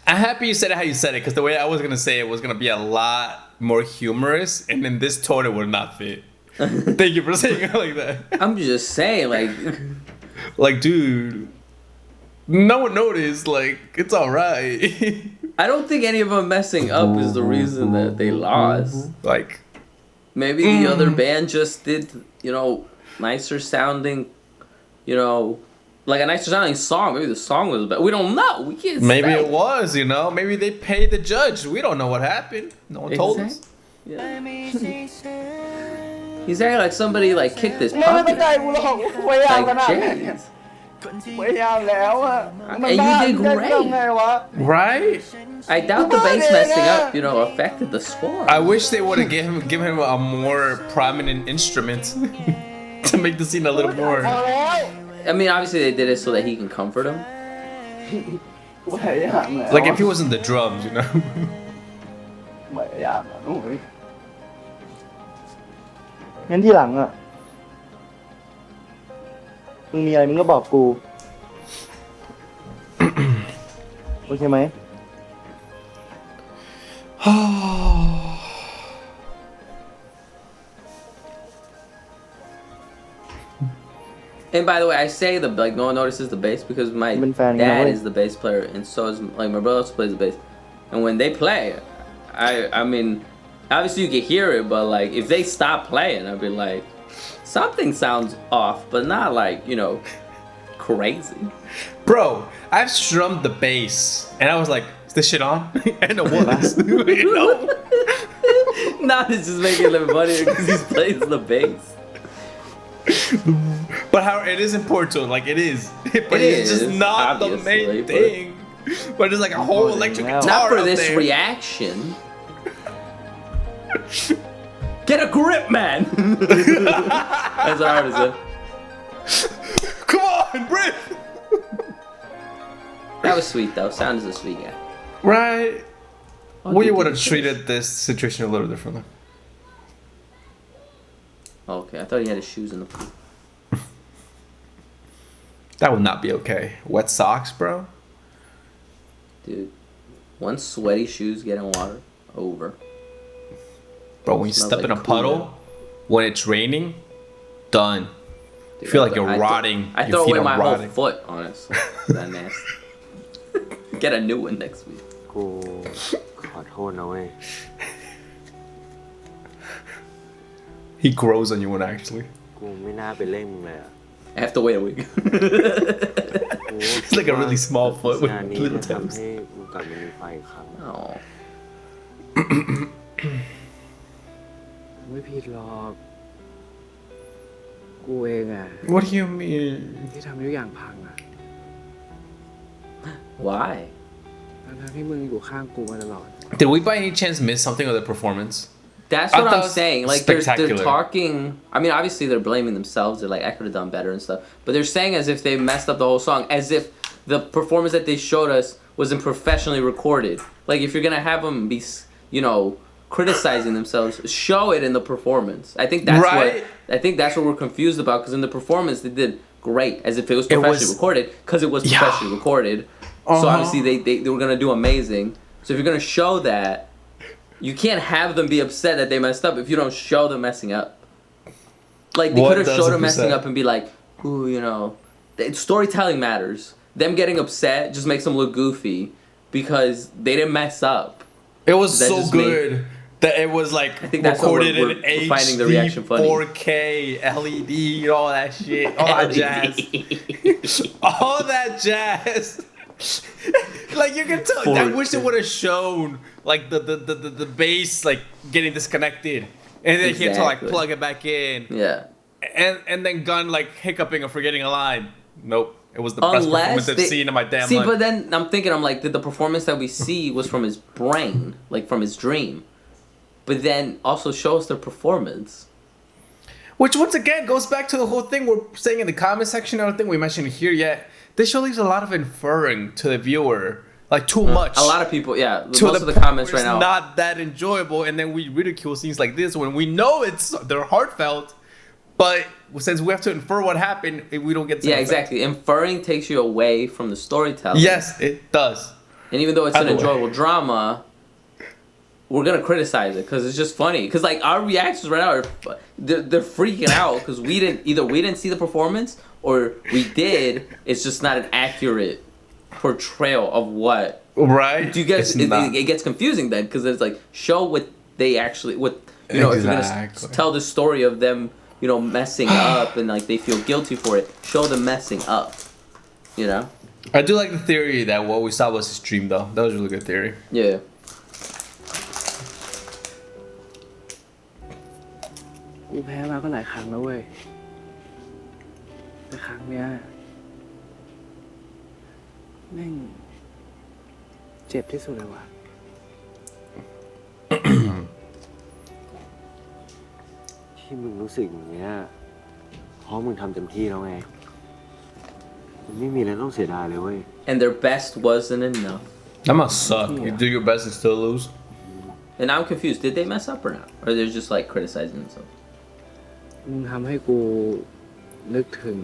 I'm happy you said it how you said it, because the way I was gonna say it was gonna be a lot more humorous, and in this tone it would not fit. Thank you for saying it like that. I'm just saying, like, Like, dude, no one noticed. Like, it's alright. I don't think any of them messing up is the reason that they lost. Like, Maybe the other band just did, nicer sounding, like a nicer sounding song. Maybe the song was better. We don't know. We can't maybe say. it was, maybe they paid the judge. We don't know what happened. No one told us. He's acting like somebody like kicked his ไม่เข้า puppy. ใจกูหรอกพยายามข Like นาดนั้นเนี่ย James. พยายามแล้วอะมัน And you บ้า did จะ great. ทำไงวะ Right? I doubt the bass messing up, affected the score. I wish they would have given him a more prominent instrument to make the scene a little more. พอแล้ว I mean, obviously they did it so that he can comfort him. กูพยายามแล้ว Like if he wasn't the drums, พยายามแล้วโอ้ยงั้นที่หลังอ่ะ มึงมีอะไรมึงก็บอกกู โอเคไหม And by the way, I say no one notices the bass because my Been fan, dad yeah. is the bass player, and so is my brother also plays the bass. And when they play, I mean, obviously you can hear it, but like if they stop playing, I'd be like, something sounds off, but not like crazy. Bro, I've strummed the bass and I was like, is this shit on? And it was. Now it's just making it a little funnier because he plays the bass. But how it is important to him, like it is. But It it's just is, not the obviously, main but- thing. But there's like a whole electric guitar Not for out this there. reaction. Get a grip, man! That's what I would have said. Come on, Brit! That was sweet though. Sound is a sweet guy. Right. I'll We give would you have this. treated this situation a little differently. Okay, I thought he had his shoes in the pool. That would not be okay. Wet socks, bro. Dude, once sweaty shoes get in water, over. Bro, when you Smells step like in a puddle, when it's raining, done. You feel like you're rotting. I Your throw feet away are my rotting. whole foot, honestly. That nasty. Get a new one next week. กูขอโทษนะเว้ย He grows on you one actually. กูไม่น่าไปเล่นมึงเลยอ่ะ I have to wait a week. It's like a really small foot with งานนี้ little จะ toes. ทำให้กูกลับมามีไฟอีกครั้ง Oh. ไม่ผิดหรอก กูเองอ่ะ What do you mean? ที่ทำทุกอย่างพังอ่ะ Why? ทั้งที่มึงอยู่ข้างกูมาตลอด Did we by any chance miss something of the performance? That's I what thought I'm it was saying. Like they're spectacular. talking. I mean, obviously they're blaming themselves. They're like, I could have done better and stuff. But they're saying as if they messed up the whole song, as if the performance that they showed us wasn't professionally recorded. Like if you're gonna have them be, you know, criticizing themselves, show it in the performance. I think that's Right? what we're confused about. Because in the performance they did great, as if it was professionally recorded. Because it was Yeah. professionally recorded. So Uh-huh. obviously they were gonna do amazing. So if you're gonna show that. You can't have them be upset that they messed up if you don't show them messing up. Like they could have showed them messing 1000%. up and be like, ooh, you know, storytelling matters. Them getting upset just makes them look goofy because they didn't mess up. It was That so just good that it was like I think that's what recorded we're in finding the HD, reaction funny. 4K, LED, all that shit, all that jazz, all that jazz. Like you can tell. I wish it would have shown like the bass like getting disconnected, and then he had to like Exactly. plug it back in. Yeah. And then Gunn like hiccuping or forgetting a line. Nope. It was the best performance I've seen in my damn see, life. but then I'm thinking, I'm like, the performance that we see was from his brain, like from his dream, but then also show us their performance. Which once again goes back to the whole thing we're saying in the comment section. I don't think we mentioned it here yet. This show leaves a lot of inferring to the viewer, like too much. A lot of people, yeah. To Most of the point comments where right it's now. not that enjoyable, and then we ridicule scenes like this when we know they're heartfelt, but since we have to infer what happened, we don't get. The Yeah, effect. exactly. Inferring takes you away from the storytelling. Yes, it does. And even though it's an Either way. enjoyable drama, we're gonna criticize it because it's just funny. Because like our reactions right now are they're freaking out because we didn't see the performance or we did. It's just not an accurate portrayal of what. Right. Do you guys? It gets confusing then because it's like show what they actually what you know. If you're gonna tell the story of them, you know, messing up and like they feel guilty for it, show them messing up. You know. I do like the theory that what we saw was his dream, though. That was a really good theory. Yeah. กูแพ้มาก็หลายครั้งแล้วเว้ยแต่ครั้งเนี้ยแม่งเจ็บที่สุดเลยว่ะ ที่มึงรู้สึกอย่างเงี้ยเพราะมึงทำเต็มที่แล้วไงมันไม่มีอะไรต้องเสียดายเลยเว้ย And their best wasn't enough. That must suck. You do your best and still lose. And I'm confused. Did they mess up or not? Or they're just like criticizing themselves? มึงทำให้กูนึกถึง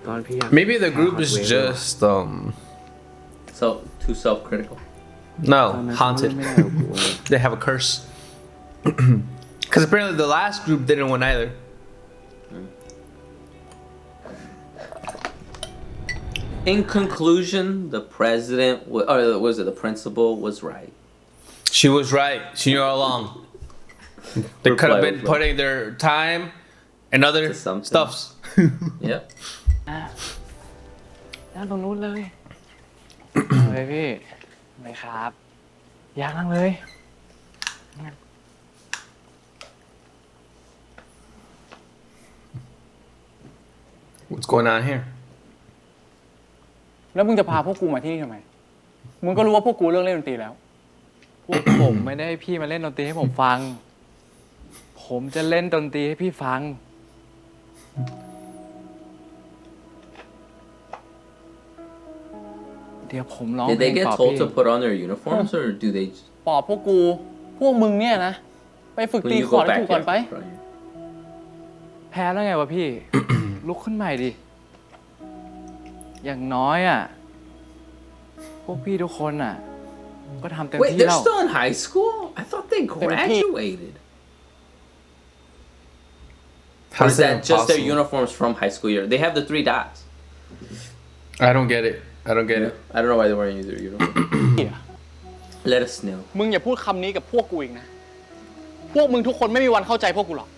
ตอนพี่ยัง Maybe the group is just So too self-critical. no haunted. They have a curse. Because apparently the last group didn't win either. In conclusion, the president, or was it the principal, was right. She was right. She knew all along. They could have been putting their time and other stuffs. Yep. นั่งตรงนู้นเลย เลยพี่เลยครับ อยากนั่งเลย What's going on here? แล้วมึงจะพาพวกกูมาที่นี่ทำไม มึงก็รู้ว่าพวกกูเลิกเล่นดนตรีแล้ว พวกผมไม่ได้ให้พี่มาเล่นดนตรีให้ผมฟัง ผมจะเล่นดนตรีให้พี่ฟัง เดี๋ยวผมร้อง Did เพล they ง get ต่อ told พี่ to put on their uniforms or do they? ปอบพวกกู พวกมึงเนี่ยนะ ไปฝึก When ตี you คอร์ go ดให้ back, กูก่อนไป right. พ้แล้วไงวะพี่ ลุกขึ้นใหม่ดิ อย่างน้อยอ่ะ พวกพี่ทุกคนอ่ะ ก็ทำเต็ม Wait, ที่ they're แล้ว still in high school? I thought they graduated. How Or is is that just their possible? uniforms from high school year? They have the 3 dots. I don't get it. I don't get it. I don't know why they're wearing either uniform. Let us know. มึงอย่าพูดคำนี้กับพวกกูอีกนะ พวกมึงทุกคนไม่มีวันเข้าใจพวกกูหรอก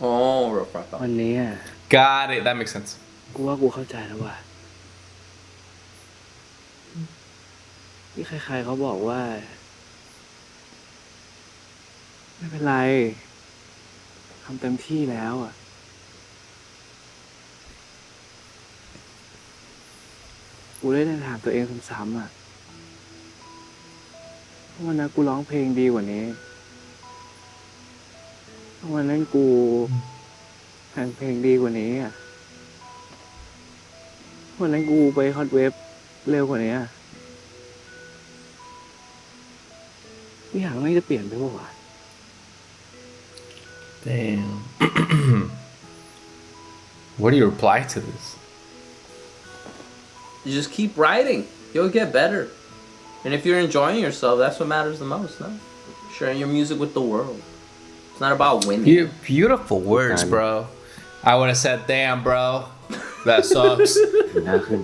Oh, real fuck วันนี้อ่ะ Got it. That makes sense. กูว่ากูเข้าใจแล้วว่ะที่ใครๆเขาบอกว่า ไม่เป็นไรทำเต็มที่แล้วอ่ะกูได้ถามตัวเองซ้ำๆอ่ะว่าวันนั้นกูร้องเพลงดีกว่านี้ว่าวันนั้นกูแต่งเพลงดีกว่านี้อ่ะวันนั้นกูไปฮอตเวฟเร็วกว่านี้อ่ะทุกอย่างไม่จะเปลี่ยนไปหมดว่ะ Damn. What do you reply to this? You just keep writing. You'll get better. And if you're enjoying yourself, that's what matters the most, no? Sharing your music with the world. It's not about winning. Beautiful words, bro. I would have said, damn, bro. That sucks. หน้าขึ้น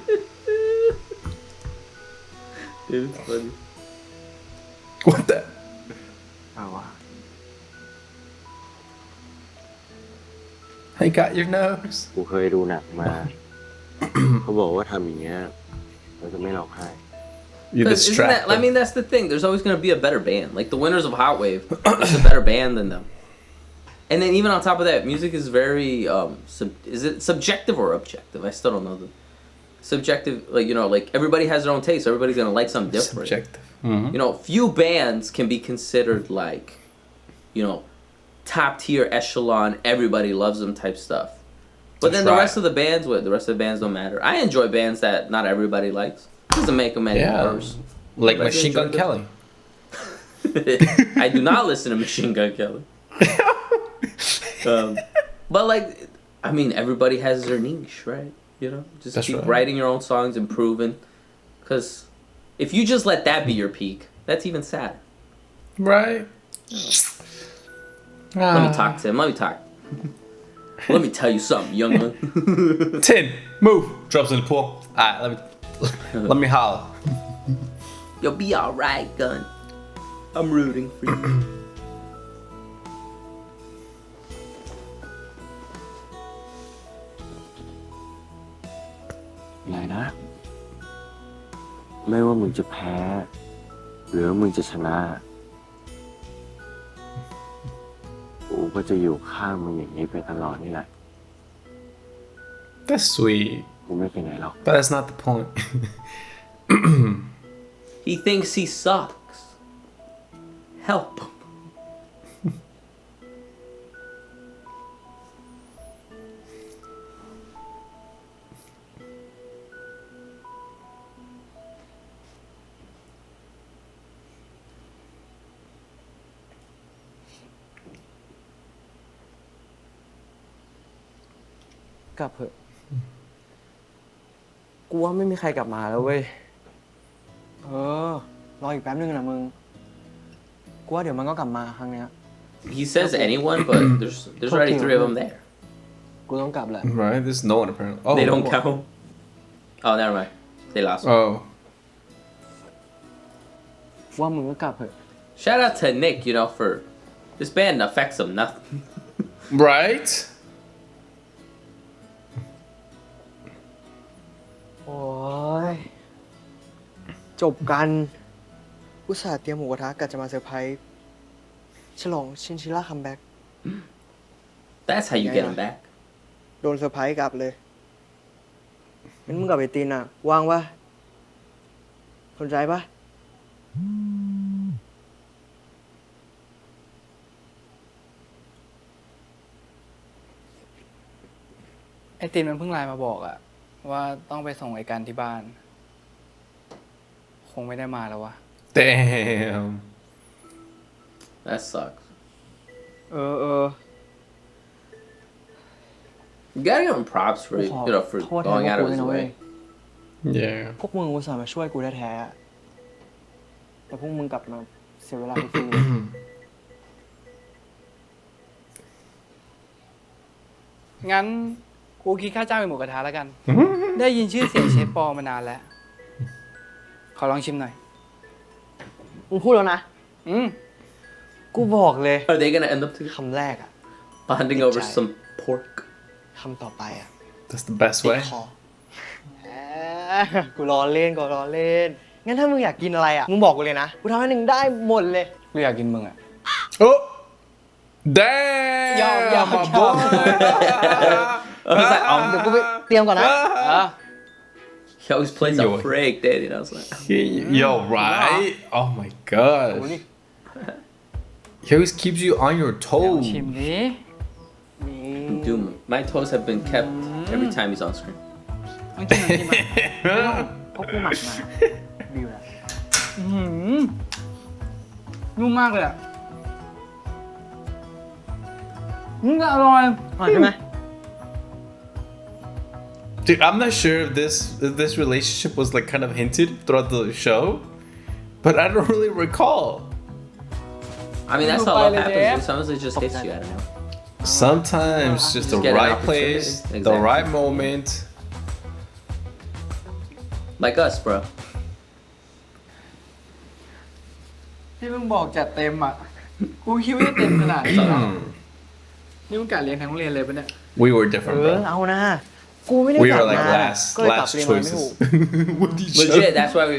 Dude, it's funny. What the? เอาว่ะ I got your nose. กูเคยดูหนังมา เขาบอกว่าทำอย่างเงี้ยเราจะไม่ร้องไห้ You Isn't that, distract I mean, that's the thing. There's always going to be a better band. Like the winners of Hot Wave, there's a better band than them. And then even on top of that, music is very, is it subjective or objective? I still don't know. Subjective, like, you know, like everybody has their own taste. Everybody's going to like something different. Subjective. You know, few bands can be considered like, you know, top tier echelon, everybody loves them type stuff. But then the rest of the bands, the rest of the bands don't matter. I enjoy bands that not everybody likes. Doesn't make them any worse. Like But I Machine Gun enjoy Kelly. I do not listen to Machine Gun Kelly. But like, I mean, everybody has their niche, right? You know, just That's keep right. writing your own songs, improving. Because if you just let that be your peak, that's even sad. Right? Let me talk to him. Let me talk. Let me tell you something, young one. 10. Move. Drops in the pool. Alright, let me holler. You'll be alright, gun. I'm rooting for you. อะไรนะ ไม่ว่ามึงจะแพ้ หรือว่ามึงจะชนะ กูก็จะอยู่ข้างมึงอย่างนี้ไปตลอดนี่แหละ That's sweet. กูไม่ไปไหนหรอก But that's not the point. He thinks he sucks. Help him. กลับเถอะ กูว่าไม่มีใครกลับมาแล้วเว้ย รออีกแป๊บนึงนะมึง กูว่าเดี๋ยวมันก็กลับมาครั้งเนี้ย He says anyone, but there's already 3 of them there. กูต้องกลับแหละ Right? There's no one apparently. Oh. They don't count. Oh, never mind. They lost. Oh. ว่ามึงก็กลับเถอะ Shout out to Nick, you know, for this band affects him nothing. Right? โอ้ย จบกันอุตส่าห์เตรียมหมูกระทะกะจะมาเซอร์ไพรส์ฉลองชินชิล่าคัมแบ็ก That's how you get him back. โดนเซอร์ไพรส์กลับเลยงั้นมึงกับไอตินอ่ะ ว่างปะสนใจปะไอตินมันเพิ่งไลน์มาบอกอ่ะ ว่าต้องไปส่งไอ้กันที่บ้าน คงไม่ได้มาแล้ววะ Damn. That sucks. เออ You gotta give him props for ขอ for โทษแทน going พว out ก of กู his ด้วยนะเว้ย way. Yeah. พวกมึงอุตส่าห์มาช่วยกูแท้ๆอะแต่พวกมึงกลับมาเสียเวลาฟรี งั้นกูคิดค่าจ้างเป็นหมูกระทะแล้วกัน ได้ยินชื่อเสียงเชฟปอมานานแล้ว ขอลองชิมหน่อย ๆมึงพูดแล้วนะ กูบอกเลย Are they gonna end up คำแรกอะ bonding over some pork? คำต่อไปอะ That's the best ติด way. คอกูรอเล่นงั้นถ้ามึงอยากกินอะไรอะมึงบอกกูเลยนะ กูทำให้หนึ่งได้หมดเลย กูอยากกินมึงอ่ะ Oh! Damn! Yo, my yo. boy. เดี๋ยวกูไปเตรียมก่อนนะ He always plays a Yo. break, daddy. I was like, Yo, right? Oh my god. He always keeps you on your ลอง toes. ชิมดิ dude, my toes have been kept every time he's on screen. ต้องชิมหน่อยชิมหน่อย เพราะกูหมักมาดีอยู่แล้ว นุ่มมากเลยอ่ะก็อร่อย ใช่ไหม Dude, I'm not sure if this relationship was like kind of hinted throughout the show, but I don't really recall. I mean, that's how love happens. Sometimes it just hits you. I don't know. Sometimes just the get an right place, opportunity. the Exactly. right moment. Like us, bro. ที่มึงบอกจัดเต็มอ่ะ กูคิดว่าจะเต็มขนาดนี้แล้วนี่มึงกะเรียนทั้งโรงเรียนเลยปะเนี่ย We were different, เอา bro. นะ กูไม่ได้ We กลั were บ like มา last ก็เลยกลับ last เรียนมาไม่ถู choices. ก What did you Legit, that's why we.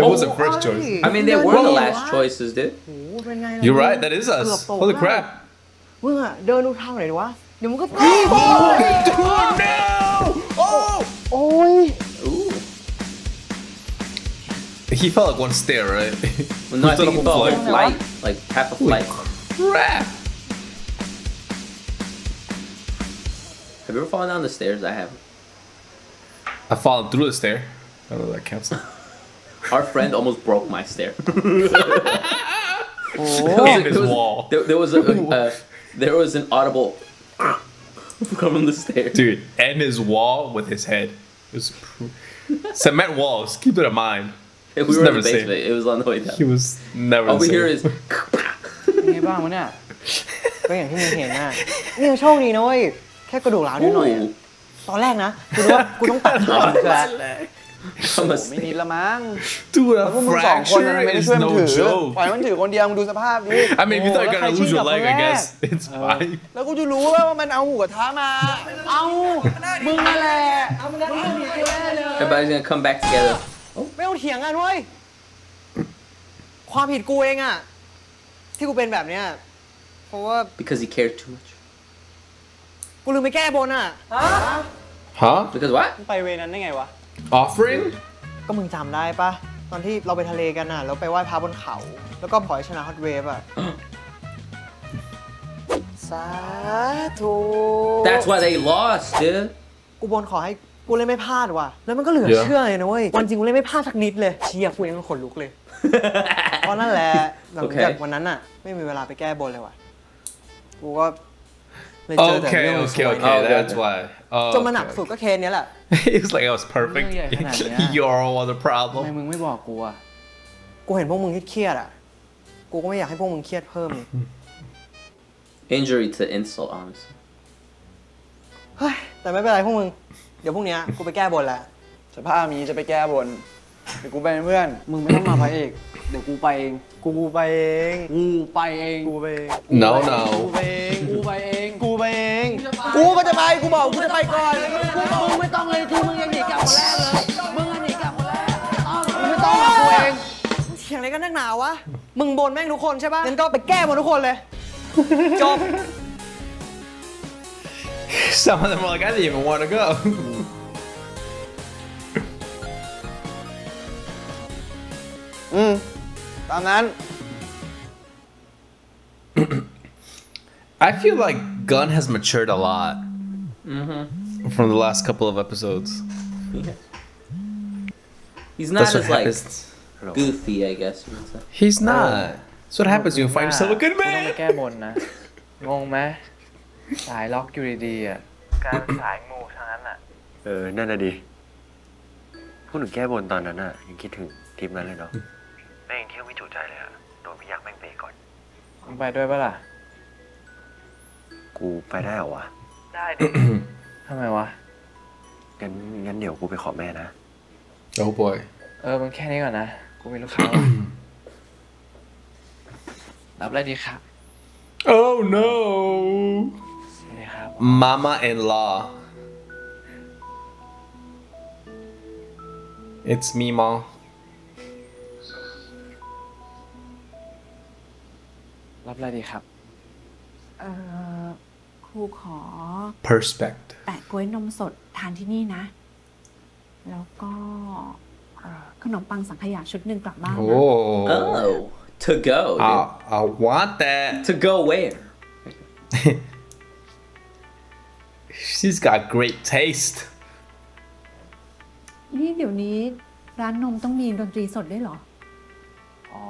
It was the first choice. I mean, they were the last choices, dude. โอ้โหเป็นไงล่ะ You're right, that is เกือบ us. ตก Holy แล้ว crap. มึงอะเดินดูทางไหนดีวะ เดี๋ยวมึงก็ตก Dude, no! Oh! โอ้ย Ooh. He felt like one stair, right? Well, no, I think he felt Flight. like flight, like half a flight. Crap. Have you ever fallen down the stairs? I have. I've fallen through the stair. I don't know if that counts. Our friend almost broke my stair. And his wall. There was an audible from the stairs. Dude, and his wall with his head. It was cement walls. Keep it in mind. If we It's were in never the the same. basement, it was on the way down. He was never All the we hear same. is เป็นไงบ้างวะเนี่ย ก็อย่างที่มึงเห็นน่ะนี่ยังโชคดีนะเว้ย แค่กระดูกร้าวนิดหน่อยอะ ooh, ตอนแรกนะ กูนึกว่ากูต้องตัดขามันซะ from a ไม่นิด stair. ละมั้ง Dude, แล้วพวก a มึงสองคนน่ะ fracture ไม่ได้ is ช่วยมัน no ถือ joke. ปล่อยมันถือคนเดียวมึงดูสภาพดิ I mean, if you thought you're Oh, gonna lose your leg, I that's guess it's fine. แล้วกูจะรู้ว่ามันเอาหมูกระทะมา เอามึงนั่นแหละมึงต้องหนีกูแน่เลย Everybody's gonna come back together. ไม่ต้องเถียงกันเว้ย ความผิดกูเองอะที่กูเป็นแบบเนี้ย เพราะว่า Because he cared too much. กูลืมไปแก้บนอะ Huh? Because what? ไปเวนั้นได้ไงวะ Offering? ก็มึงจำได้ปะตอนที่เราไปทะเลกันน่ะแล้วไปไหว้พระบนเขา แล้วก็ปล่อยชนะฮอตเวฟอะสาธุ That's why they lost, dude. กูบนขอให้กูเล่นไม่พลาดว่ะ แล้วมันก็เหลือเชื่อเลยนะเว้ย วันจริงกูเล่นไม่พลาดสักนิดเลย เชียกูยังขนลุกเลย เพราะนั่นแหละหลังจากวันนั้นน่ะ ไม่มีเวลาไปแก้บนเลยว่ะ กูก็เลยเจอแต่เรื่อง Okay, สวย okay, okay. That's why. จนมาหนักสุดก็เคสเนี้ยแหละ It's like I was perfect. Yeah, yeah. You're all the ทำไม problem. มึงไม่บอกกูอ่ะ กูเห็นพวกมึงเครียดๆอ่ะ กูก็ไม่อยากให้พวกมึงเครียดเพิ่มเลย Injury to insult, honestly. เฮ้ย แต่ไม่เป็นไรพวกมึง เดี๋ยวพรุ่งนี้กูไปแก้บนแล้ว สภาพนี้จะไปแก้บนเดี๋ยวกูไปเป็นเพื่อน มึงไม่ต้องมาพระเอก เดี๋ยวกูไปเอง กูไปเอง กูไปเอง กูไปเอง No, กู no. ไปเอง กูไปเอง กูไปเอง กูก็จะไป กูบอกกูจะไปก่อนมึงไม่ต้องเลยคือมึงยังหนีกลับคนแรกเลย มึงยังหนีกลับคนแรกมึงไม่ต้องกับกูเอง เถียงอะไรกันนักหนาวะ มึงบนแม่งทุกคนใช่ปะงั้นก็ไปแก้บนทุกคนเลย จบ Some of them were like, I didn't even want to go. ตามนั้น I feel like Gunn has matured a lot from the last couple of episodes. He's not That's what as like happens. goofy, I guess you would say. He's not. That's what happens when you find yourself a good ต้องไป man. แก้บนนะ งงไหมสายล็อกอยู่ดีๆอ่ะกลายเป็นสายมูทั้งนั้นอ่ะ นั่นน่ะดิพูดถึงแก้บนตอนนั้นอ่ะยังคิดถึงทริปนั้นเลยเนาะแม่งเที่ยวไม่จุใจเลยอ่ะโดนพี่ยักษ์แม่งเตะก่อน มึงไปด้วยปะล่ะ กูไปได้เหรอวะ ได้ดิ ทำไมวะ งั้นเดี๋ยวกูไปขอแม่นะ Oh boy. มึงแค่นี้ก่อนนะ กูมีลูกค้าว่ะรับอะไรดีครับ Oh no. สวัสดีครับ Mama-in-law. It's me, Ma. รับอะไรดีครับ ครูขอ Perspect. แปะกล้วยนมสดทานที่นี่นะ แล้วก็ขนมปังสังขยาชุดหนึ่งกลับบ้านนะ Oh. Oh, to go. Dude. I want that. To go where? She's got great taste. นี่เดี๋ยวนี้ร้านนมต้องมีดนตรีสดด้วยเหรอ อ๋อ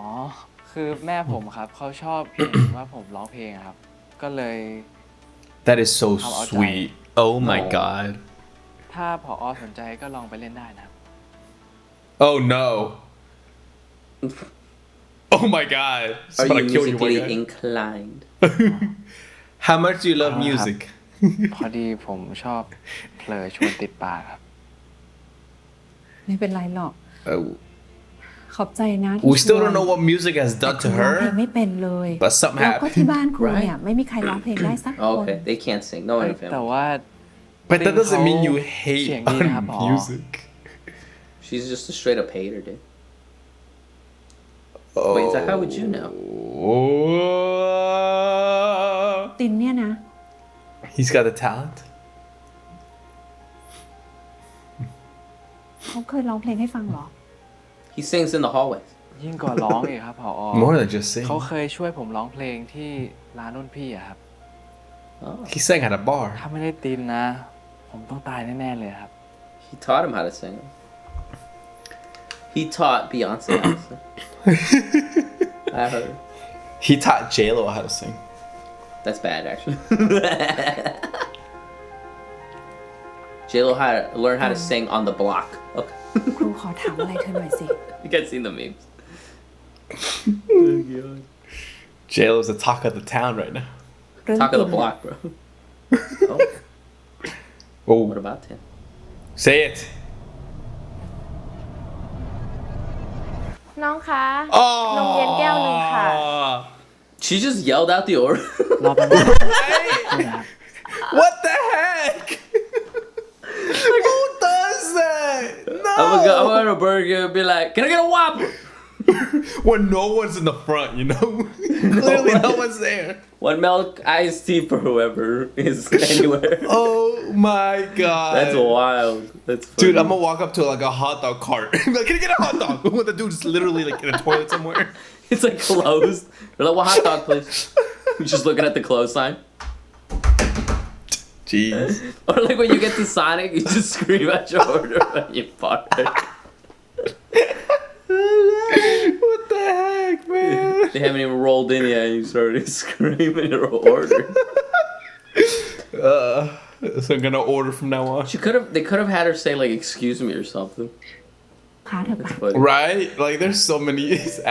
คือแม่ผมครับ เขาชอบเห็นว่าผมร้องเพลงอะครับ ก็เลย That is so How about sweet. Oh my god. ถ้าผอสนใจก็ลองไปเล่นได้นะครับ Oh no. Oh my god. It's Are about you to kill you, my musically guy. inclined? How much do you love music? พอดีผมชอบเผลอชวนติดปากครับ ไม่เป็นไรหรอก Oh. ขอบใจนะ We still don't know what music has แต่ done ครู to ร้องเพลง her, ไม่เป็นเลย but something แล้วก็ที่ happened. บ้านครูเนี่ยไม่มีใครร้องเพลงได้สักคน Okay, they can't sing. No one in the แต่ family. ว่า But that doesn't mean you hate เสียงดีนะครับผอ music. She's just a straight up hater, dude. Wait, so how would you know? Oh. ตินเนี่ยนะ He's got the talent. เขาเคยร้องเพลงให้ฟังเหรอ He sings in the hallways. ยิ่งกว่าร้องอีกครับผอ More than just sing. เขาเคยช่วยผมร้องเพลงที่ร้านรุ่นพี่อะครับ Oh. He sang at a bar. ถ้าไม่ได้ตินนะ ผมต้องตายแน่ๆเลยครับ He taught him how to sing. He taught Beyonce how to sing. I heard. He taught J-Lo how to sing. That's bad, actually. J-Lo had to learn how to sing on the block. Okay. ครูขอถามอะไรเธอหน่อยสิ You guys seen the memes? J-Lo's the talk of the town right now. เรื่อง Talk ติ of น the block, bro. Oh, Oh, what about him? say it. น้องคะ Oh. นมเย็นแก้วหนึ่งค่ะ She just yelled out the order. รอแป๊บนึงนะครับ What the heck? Who does that? No. I'm gonna go to a burger and be like, can I get a Whopper? When no one's in the front, you know? Clearly no one's there. One milk iced tea for whoever is anywhere. Oh my god. That's wild. That's funny. Dude, I'm gonna walk up to like a hot dog cart. Be like, can I get a hot dog? When the dude's literally like in a toilet somewhere. It's like closed. They're like, well, hot dog, please. You're just looking at the close sign. Jeez. Or like when you get to Sonic, you just scream at your order when you fart. What the heck, man? They haven't even rolled in yet, and you started screaming your order. So I'm gonna order from now on. They could have had her say like, excuse me or something. พาเธอไป That's funny. Right? Like, there's so many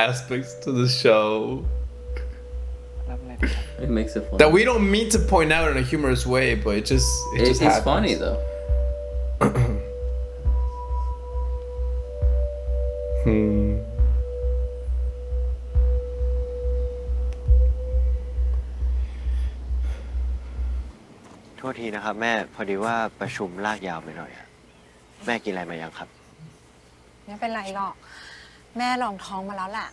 aspects to the show รับอะไรดีครับ It makes it funny. that we don't mean to point out in a humorous way, but it just It's happens. funny though. Hmm. โทษทีนะครับแม่พอดีว่าประชุมลากยาวไปหน่อยอะแม่กินอะไรมายังครับ ไม่เป็นไรหรอก แม่ลองท้องมาแล้วแหละ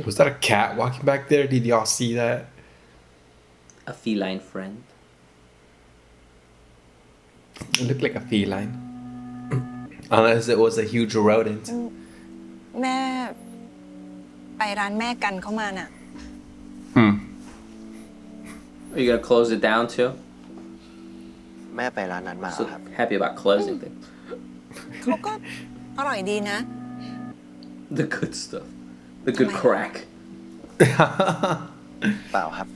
Was that a cat walking back there? Did y'all see that? A feline friend. It looked like a feline. Unless it was a huge rodent. แม่ไปร้านแม่กันเข้ามาน่ะ Hmm. Are you gonna close it down too? แม่ไปร้านนั้นมา So ครับ happy about closing things. เขาก็อร่อยดีนะ The good stuff. The good crack. เปล่าครับ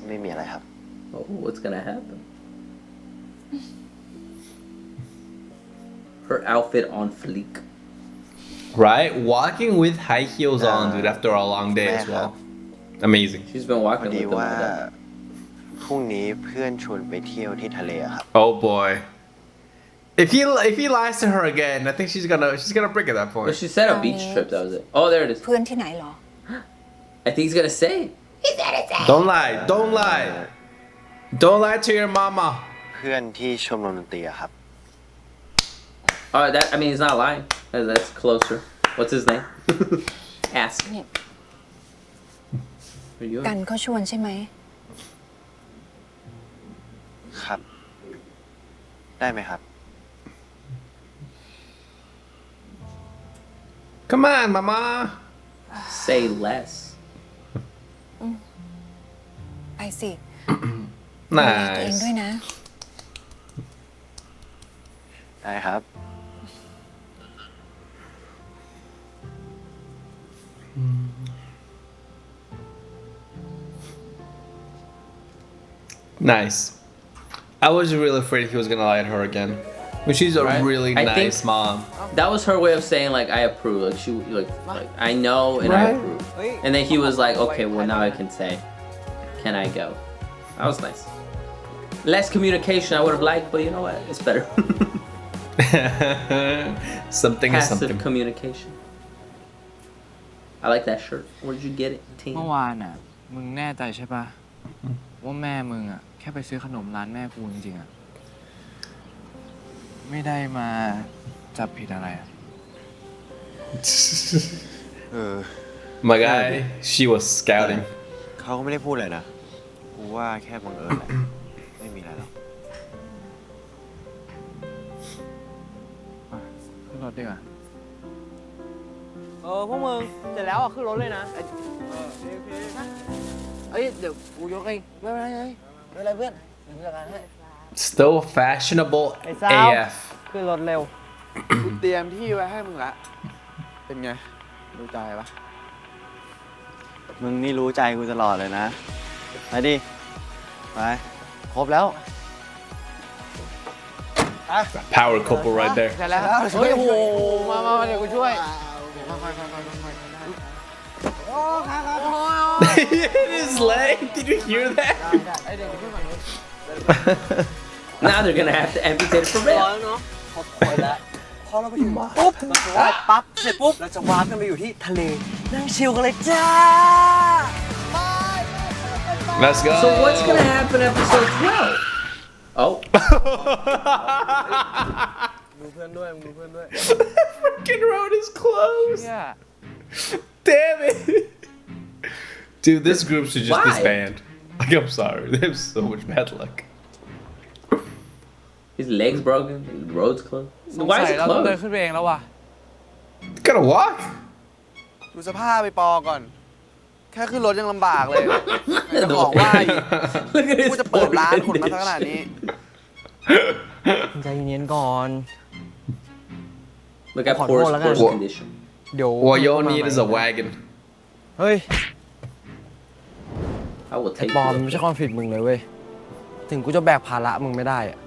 ไม่มีอะไรครับ Oh, what's gonna happen? Her outfit on fleek. Right? Walking with high heels on, dude, after a long day as well. Amazing. She's been พอ walking ดี with them ว่า all day. พรุ่งนี้เพื่อนชวนไปเที่ยวที่ทะเลอะครับ Oh boy. If he lies to her again, I think she's gonna break at that But point. she said a beach trip, that was it. Oh, there it is. เพื่อนที่ไหนเหรอ I think he's gonna say it. Don't lie. Don't lie. Don't lie to your mama. เพื่อนที่ชมรมดนตรีอะครับ That, I mean, he's not lying. That's closer. What's his name? Ask. เนี่ย Are you? กันเขาชวนใช่ไหม ครับ ได้ไหมครับ Come on, mama. Say less. ไปสิดูแลตัวเองด้ว Nice. ยนะ ได้ครับ Nice. I was really afraid he was gonna lie to her again. But she's a Right? really I nice think- mom. That was her way of saying like I approve. Like like I know and I Right. approve. And then he was like, okay, well now I can say, can I go? That was nice. Less communication I would have liked, but you know what? It's better. Something is Passive something. communication. I like that shirt. Where'd you get it, team? เมื่อวานอ่ะ มึงแน่ใจใช่ปะว่าแม่มึงอ่ะ แค่ไปซื้อขนมร้านแม่กูจริงๆอ่ะ ไม่ได้มาจับผิดอะไรอ่ะ My guy, she was scouting. เขาก็ไม่ได้พูดอะไรนะ กูว่าแค่บังเอิญแหละ ไม่มีอะไรหรอก ขึ้นรถดีกว่า พวกมึงเสร็จแล้วอ่ะขึ้นรถเลยนะเอ้ยเดี๋ยวกูยกเองไม่เป็นไรไม่เป็นไรเพื่อนเดี๋ยวกูจัดการให้ Still fashionable ไอ้สาว AF. ขึ้นรถเร็ว กูเตรียมที่ไว้ให้มึงละ เป็นไง รู้ใจปะ มึงนี่รู้ใจกูตลอดเลยนะ ไปดิ ไป ครบแล้ว Power couple right there. เสร็จแล้วเฮ้ยโอ้โหมาเดี๋ยวกูช่วย His leg. Did you hear that? Now they're gonna have to amputate it for ร้อ real. ยเนาะขอบคุณแล้วพอเราไปถึงปุ๊บปั๊บเสร็จปุ๊บเราจะวาร์ปกันไปอยู่ที่ทะเลนั่งชิลกันเลยจ้า Let's go. So what's gonna happen episode 12? Oh. ดูเพื่อนด้วยมึงดูเพื่อนด้วย Fucking wrote his clothes. เนี่ย Damn it. Dude, this group should just Why? disband. Like, I'm sorry. They have so much bad luck. His legs broken, his road's closed. สง Why สั is ย it เราต้องเดิน closed? ขึ้นไปเองแล้วว่ะ Gotta walk. ดูสภาพไปปอก่อน แค่ขึ้นรถยังลำบากเลยจะบอกว่าอีก Look at กู his จะเปิดร้านคนมา condition. ขนาดนี้ ใจเย็นๆก่อน Look at Hold on, poor hold on, sports hold on. condition. เดี๋ยว What y'all need is a wagon. เฮ้ย I will ไอ้ take ปอม you. ไม่ใช่ความผิดมึงเลยเว้ย ถึงกูจะแบกภาระมึงไม่ได้อะ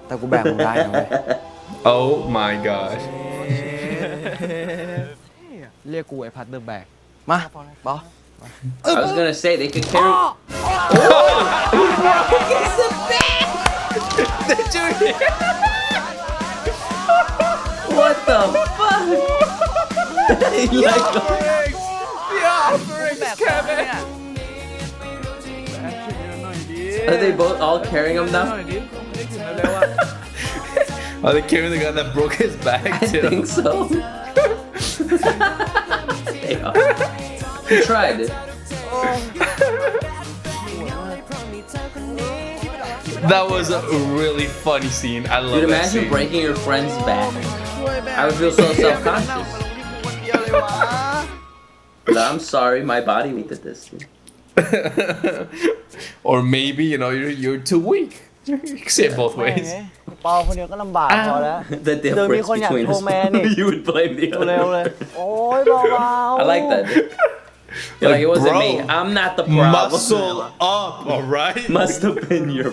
แต่กูแบกมึงได้นะเว้ย Oh my gosh. เรียกกูไอ้พัดเดอร์แบก มาปอ I was gonna say they could carry. What the fuck? Like, are they both all carrying him now? Are they carrying the guy that broke his back I too? think so. They are. He tried it. That was a really funny scene. I love Dude, that imagine scene. breaking your friend's back. I would feel so self-conscious. But I'm sorry, my body needed this. Or maybe, you know, you're too weak. You can say it both แม่ง ways. ไงปอคนเดียวก็ลำบากพอแล้ว The เดี๋ยวมี difference คนอยาก between โทร us. แมนนี่ You would blame the เร็ว other. เลย โอ้ยเบาๆ I like that. You're like, it wasn't Bro, me. I'm not the problem. Muscle up, alright? Must have been your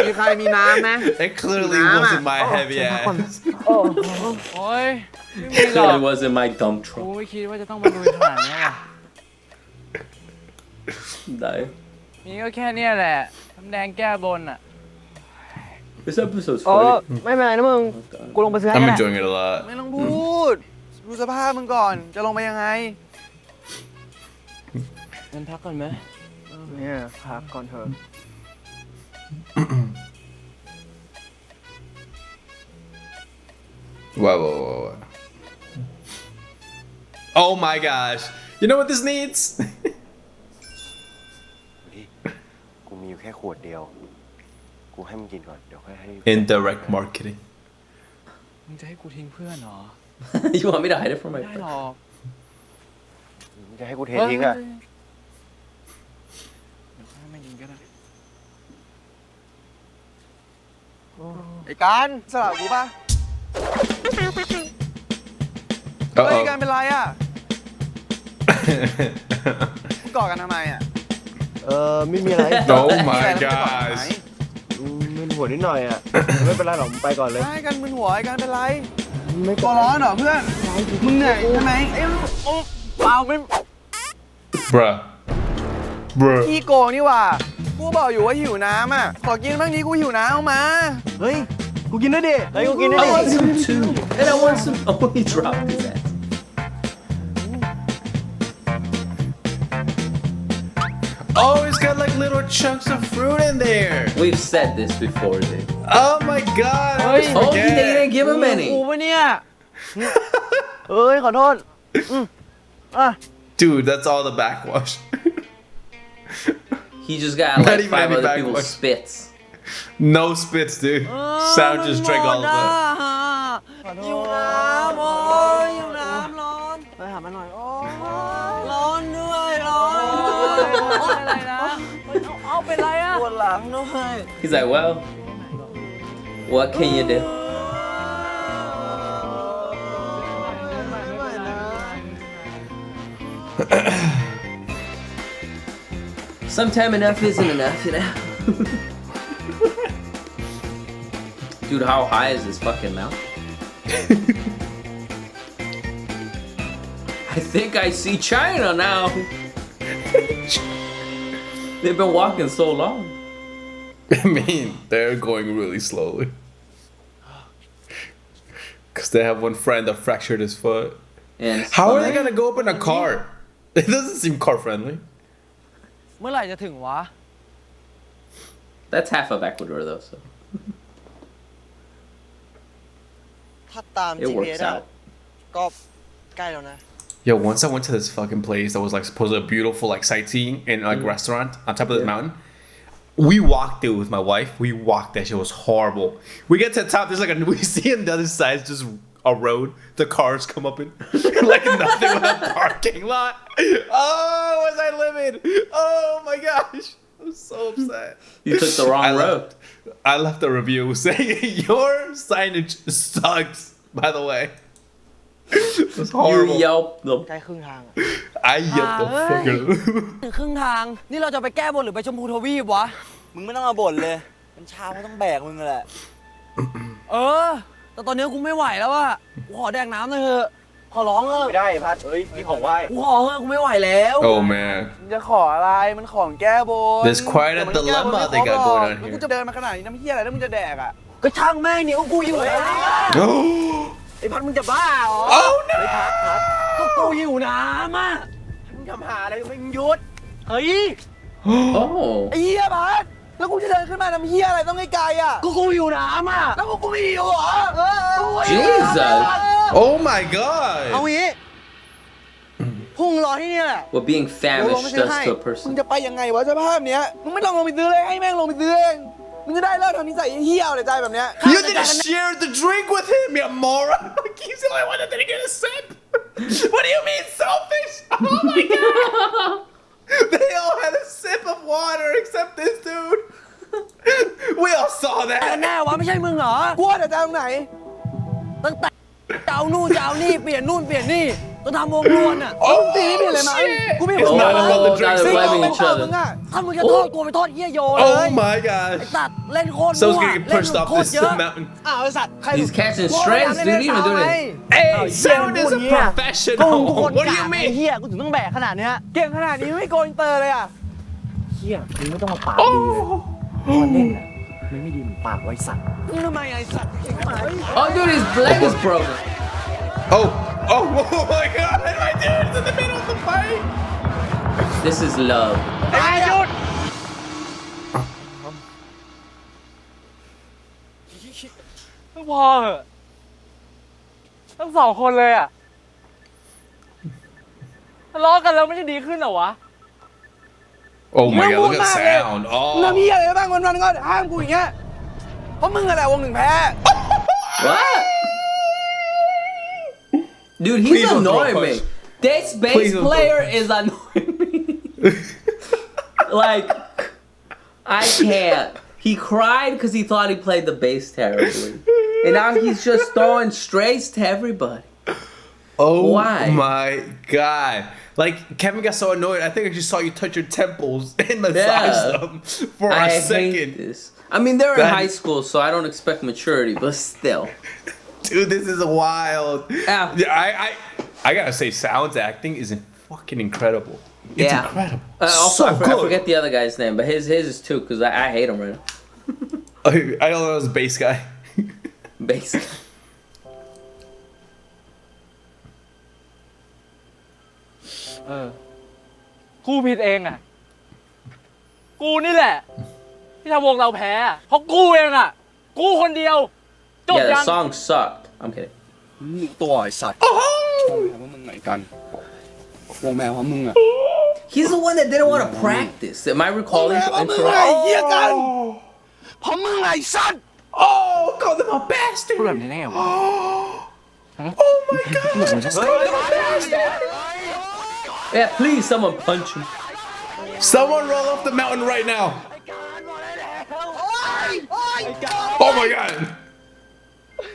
มีใครมีน้ำไหม It clearly wasn't my heavy ass. โอ้ยไม่มีหรอก It wasn't my dump กู truck. ไม่คิดว่าจะต้องมาลุยขนาดนี้ว่ะ Die. มีก็แค่เนี้ยแหละน้ำแดงแก้บนอ่ะ This episode's โอ้ funny. ไม่เป็นไรนะมึง กูลงไปซื้อให้ I'm ก็ได้ enjoying it a lot. ไม่ต้องพูด ดูสภาพมึงก่อน จะลงไปยังไง งั้นพักก่อนไหม เนี่ยพักก่อนเถอะ Whoa. Oh my gosh. You know what this needs? กูมีอยู่แค่ขวดเดียว กูให้มึงกินก่อน เดี๋ยวค่อยให้ Indirect marketing. มึงจะให้กูทิ้งเพื่อนเหรอ You want me to hide it from my ไม่ได้หร friend? อก มึงจะให้กูเททิ้งอ่ะ เดี๋ยวค่อยไม่ยิงก็ได้ ไอ้การสลับกูป่ะ เฮ้ย การเป็นไรอ่ะ มึงก่อกันทำไมอ่ะ ไม่มีอะไร Oh my gosh. มึนหัวนิดหน่อยอ่ะ ไม่เป็นไรหรอกมึงไปก่อนเลย ไอ้กันมึนหัวไอ้การเป็นไร ไม่ ตัวร้อนเหรอเพื่อน มึงเหนื่อยใช่ไหมเอ้ยโอ้เปล่าไม่ Bruh. Bruh. ขี้โกงนี่หว่า กูบอกอยู่ว่าหิวน้ำอ่ะ ขอกินบ้างนี้กูหิวน้ำเอามา เฮ้ย กูกินด้วยดิ เฮ้ย กูกินด้วย I ดิ want some too. And I want some. Oh, he dropped his ass. Oh, it's got like little chunks of fruit in there. We've said this before, dude. Oh my god. I always Oh, he forget. didn't give him any. กูปะเนี่ย เอ้ย ขอโทษอ่ะ Dude, that's all the backwash. He just got Not like even 5 any other people's backwash. spits. No spits, dude. Sam just drank all of that. หิวน้ำโอ้ยหิวน้ำร้อนไปหามันหน่อย โอ้ยร้อนด้วยร้อนอะไรนะเอาเป็นไรอ่ะปวดหลังด้วย He's like, well, what can you do? Sometime enough isn't enough, you know? Dude, how high is his fucking mouth? I think I see China now. They've been walking so long. I mean, they're going really slowly. Because they have one friend that fractured his foot. And How are they gonna go up in a car? It doesn't seem car friendly. เมื่อไหร่จะถึงวะ That's half of Ecuador, though, so ถ้าตาม it GPS works อะ out. ก็ใกล้แล้วนะ Yo, once I went to this fucking place that was like supposedly a beautiful like sightseeing and like restaurant on top of this mountain. We walked there with my wife. We walked that shit was horrible. We get to the top, there's like we see on the other side just a road. The cars come up in like nothing but a parking lot. Oh, was I living? Oh my gosh. I'm so upset. You took the wrong road. I left a review saying your signage sucks, by the way. It was You horrible. yelped them. ใกล้ครึ่งทางอะ I yelled the fuck out. ถึงครึ่งทาง นี่เราจะไปแก้บนหรือไปชมพูทวีปวะ มึงไม่ต้องมาบ่นเลย มันชาเพราะต้องแบกมึงแหละ แต่ตอนนี้กูไม่ไหวแล้วอะกูขอแดกน้ำหน่อยเถอะ ขอร้องเถอะ ไม่ได้พัดเฮ้ยนี่ของไหว้ กูขอเถอะกูไม่ไหวแล้ว Oh man. มึงจะขออะไร มันของแก้บน There's quite a แต่มันแก้บน dilemma ไม่ they ครบ got หรอก going on แล้ว here. กูจะเดินมาขนาดนี้น้ำเหี้ยอะไรแล้วมึงจะแดกอ่ะ ก็ช่างแม่งเนี่ยกูอยู่แล้ว ไอ้พัดมึงจะบ้าเหรอ Oh no. ก็กูหิวน้ำอ่ะ มึงทำหาอะไรมึงหยุด เฮ้ย Oh. ไอ้เหี้ยพัดแล้วกูจะเดินขึ้นมาน้ำเหี้ยอะไรต้องไกลๆอ่ะ ก็กูหิวน้ำอ่ะ แล้วกูไม่หิวเหรอ Jesus. Oh my god. เอางี้พุ่งรอที่นี่แหละ What being กูลงไป famished ซื้อ does ให้ to a มึง person. จะไปยังไงวะสภาพเนี้ย มึงไม่ต้องลงไปซื้อเลยให้แม่งลงไปซื้อเอง มึงจะได้เลิกทำนิสัยเหี้ยอะไรใจแบบเนี้ย You didn't share the drink with him, you moron. He's the only one that didn't get a sip. What do you mean selfish? Oh my god. They all had a sip of water except this dude. We all saw แต่ that. แน่วะไม่ใช่มึงเหรอ กูว่าแต่จะตรงไหน ตั้งแต่จะเอานู่นจะเอานี่เปลี่ยนนู่นเปลี่ยนนี่จนทำวงรวนอ่ะ ตีนี่เป็นอะไรไหมกูไม่ It's รู้ not about the 'Cause now drinks. they're blaming ไม่ each ชอบ other มึงอ่ะ ถ้ามึงจะโทษกูไปโทษเฮียโยเลย Oh my ไอ้ gosh. ตัดเล่นโคตร Someone's มั่ว gonna get เล่น pushed off โคตร this เยอะ mountain. อ้าวไอ้สัตว์ใคร He's catching strays, dude. He even doing it. Hey, อ้าว Sound is a เหี้ย professional. กูคน What do กา you กไอ้ mean? เหี้ยกูถึงต้องแบกขนาดเนี้ยเก่งขนาดนี้ไม่โกอินเตอร์เลยอ่ะ เฮียมึงไม่ต้องมาปากดีเลยตอนเล่นน่ะมันไม่ดีเหมือนปากไว้สัตว์ มึงทำไมไอ้สัตว์เก่งทำไม Oh, dude, his leg is broken. Oh, oh my God. My dude's in the middle of the fight. This is love. ไอ้หยุด พอเหอะทั้งสองคนเลยอ่ะทะเลาะกันแล้วไม่ได้ดีขึ้นเหรอวะ Oh my God, look at the sound. มึงทำ Oh. เหี้ยอะไรบ้างวันๆก็ห้ามกูอย่างเงี้ยเพราะมึงอะไรวงหนึ่งแพ้ What? Dude, he's Please don't throw a annoying me. punch. This bass Please don't throw a player punch. is annoying me. Like, I can't. He cried because he thought he played the bass terribly. And now he's just throwing strays to everybody. Oh Why? my God. Like, Kevin got so annoyed. I think I just saw you touch your temples and massage Yeah. them for I a hate second. this. I mean, they're in That- high school, so I don't expect maturity, but still. Dude, this is wild. Yeah. Yeah, I gotta say, Sound's acting is fucking incredible. It's Yeah. incredible. Also, so I good. forget the other guy's name, but his is too, because I hate him right now. I don't know, it was a bass guy. Bass. กูผิดเองอ่ะ กูนี่แหละ ที่ทำวงเราแพ้อะเพราะกูเองอ่ะ กูคนเดียว จบ Yeah, ยั the ง song sucked. I'm kidding. ตัวไอ้สัตว์วงแพ้ว่ามึงไหนกันวงแพ้ว่ามึงอ่ะ He's the one that didn't want to practice. Am I recalling วงแพ้ว่ามึงไอ้ incorrect? เหี้ยกันเพราะมึงไอ้สัตว์ Oh, call them a bastard. พูดแบบนี้ได้ไงวะ Oh my God. Just call them a bastard. Yeah, please, someone punch him. Someone roll off the mountain right now. Oh my God.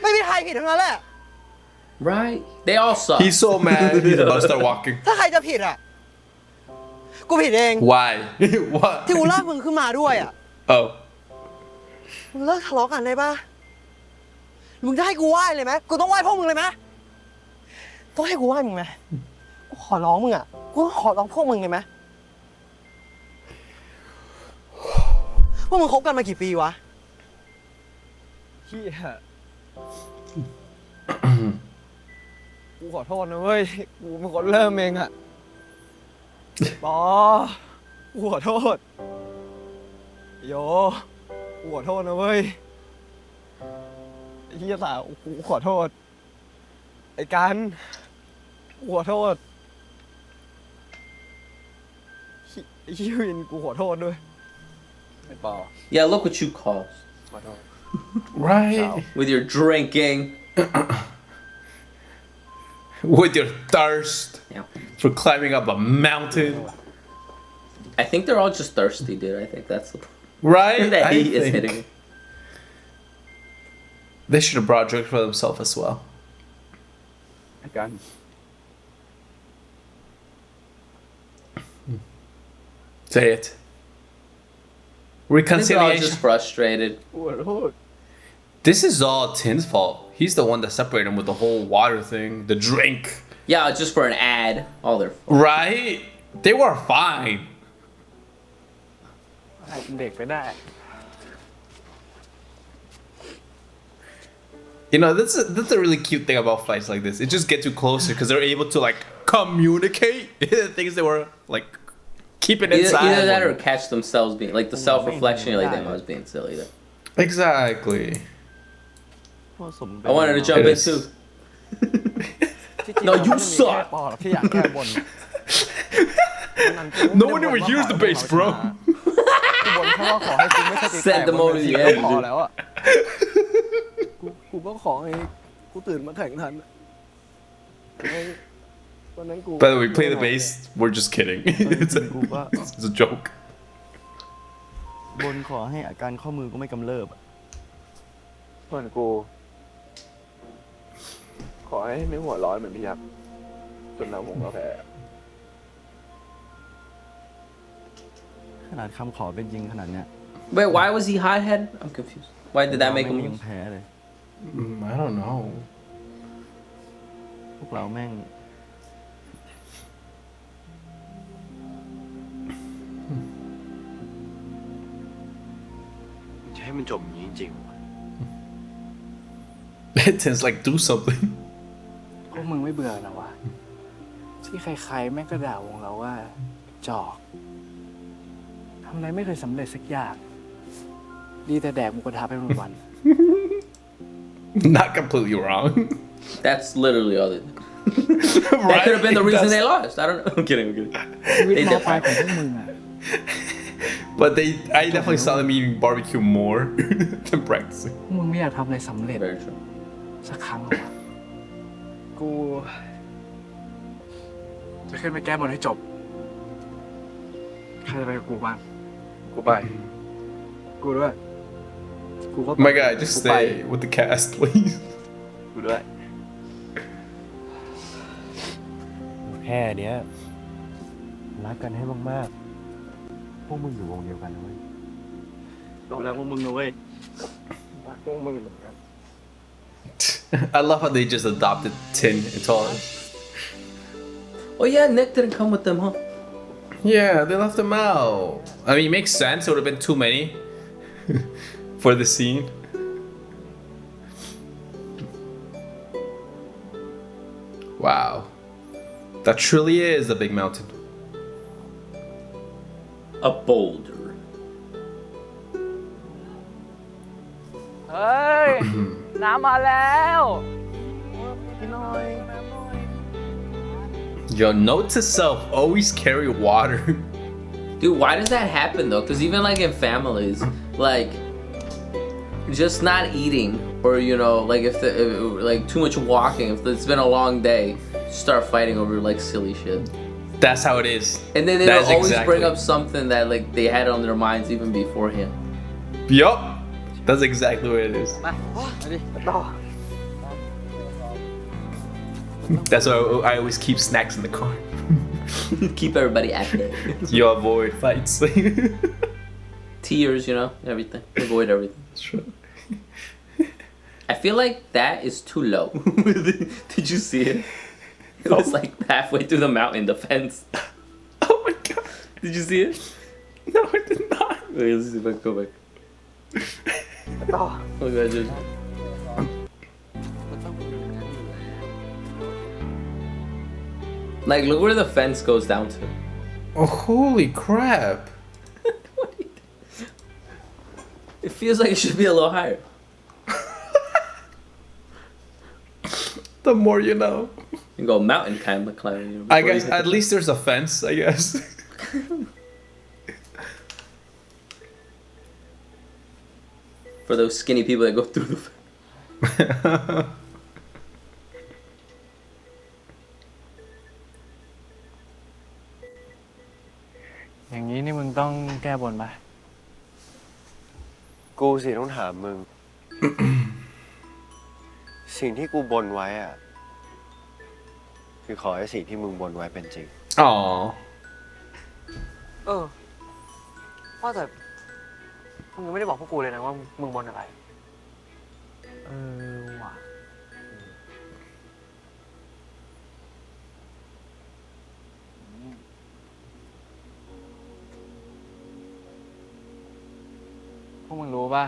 ไม่มีใครผิดทั้งนั้นแหละ Right? They all suck. He's so mad. He's about to start walking. ถ้าใครจะผิดอ่ะ กูผิดเอง Why? What? ที่กูลากมึงขึ้นมาด้วยอ่ะ Oh. มึงเลิกทะเลาะกันได้ปะมึงจะให้กูไหว้เลยไหมกูต้องไหว้พวกมึงเลยไหมต้องให้กูไหว้มึงไหมกูขอร้องมึงอ่ะ กูขอร้องพวกมึงเลยไหมพวกมึงคบกันมากี่ปีวะ เฮียกูขอโทษนะเว้ย กูเป็นคนเริ่มเองอะปอกูขอโทษ โย กูขอโทษนะเว้ยไอ้เฮียสาวกูขอโทษ ไอ้กันกูขอโทษไอ้เฮียวินกูขอโทษด้วย ไอ้ปอ Yeah, look what you caused. Right. With your drinking. With your thirst. Yeah. For climbing up a mountain. I think they're all just thirsty, dude. I think that's the Right? the I heat is think hitting me. They should have brought drinks for themselves as well. กัน Say it. I think they're all Reconciliation. just frustrated. กูขอโทษ This is all Tin's fault. He's the one that separated him with the whole water thing, the drink. Yeah, it's just for an ad. All their Right? They were fine. ให้เป็นเด็กไปได้ You know, that's a really cute thing about fights like this. It just gets you closer because they're able to like communicate things they were like keeping inside. Either that or catch themselves being like the self-reflection. You're like, damn, I was being silly there. Exactly. I wanted to jump in too. No, you suck. ปอที่อยากแก้บน No one ever hears the bass, bro. กูบ่นแค่ว่าขอให้กูไม่สติแตก Send them over the ก็ edge, พอ dude. แล้วอะกูก็ขอให้กูตื่นมาแข่งทันวันนั้นกู By the way, play the bass. We're just kidding. It's a joke. บนขอให้อาการข้อมือกูไม่กำเริบส่วนกู ขอให้ไม่หัวร้อนเหมือนพี่ยักษ์จนเราหงเราแพ้ขนาดคำขอเป็นจริงขนาดเนี้ย Wait, why was he hot-headed? I'm confused. Why did that make him ยังแพ้เลย I don't know. พวกเราแม่งจะให้มันจบอย่างนี้จริง It's like do something. พวกมึงไม่เบื่อหรอวะ ที่ใครๆแม่งก็ด่าวงเราว่า จอกทำอะไรไม่เคยสำเร็จสักอย่าง ดีแต่แดกหมูกระทะไปวัน Not completely wrong. That's literally all it. That could have been the reason they lost. I don't know. I'm kidding. I'm kidding. ชีวิต They ม did ปลาย fine. ของพวกมึงอ่ะ But I definitely saw them eating barbecue more than practicing. พวกมึงไม่อยากทำอะไรสำเร็จ Very true. สักครั้งหรอวะกู จะขึ้นไปแก้บนให้จบ ใครจะไปกับกูบ้าง กูไป กูด้วย กูก็ My guy, just stay with the cast, please. กูด้วย แค่เนี้ยรักกันให้มากๆ พวกมึงอยู่วงเดียวกันนะเว้ย ตอบแล้วพวกมึงนะเว้ยรักพวกมึงเหมือนกัน I love how they just adopted Tin and Taurus. Oh yeah, Nick didn't come with them, huh? Yeah, they left them out. I mean, it makes sense. It would have been too many for the scene. Wow. That truly is a big mountain. A boulder. เฮ้ย น้ำมาแล้ว Yo, note to self, always carry water. Dude, why does that happen though? Because even like in families, like just not eating, or you know, like if like too much walking, if it's been a long day, start fighting over like silly shit. That's how it is. And then That they'll is always bring exactly- up something that like they had on their minds even beforehand. Yup. That's exactly what it is. That's why I always keep snacks in the car. Keep everybody active. You avoid fights. Tears, you know, everything. Avoid everything. That's true. I feel like that is too low. Did you see it? It was like halfway through the mountain, the fence. Oh my god. Did you see it? No, I did not. Wait, let's see if I can go back. Oh god, dude. Like, look where the fence goes down to. Oh, holy crap. It feels like it should be a little higher. The more you know. You can go mountain kind of climbing. You know, I before you guess hit at the- least there's a fence, I guess. For those skinny people that go through the fence. อย่างนี้นี่มึงต้องแก้บนปะ กูสิต้องถามมึง สิ่งที่กูบนไว้อะคือขอให้สิ่งที่มึงบนไว้เป็นจริง Aww. ว่าแต่มึงยังไม่ได้บอกพวกกูเลยนะว่ามึงบนอะไร ว่ะ พวกมึงรู้ปะ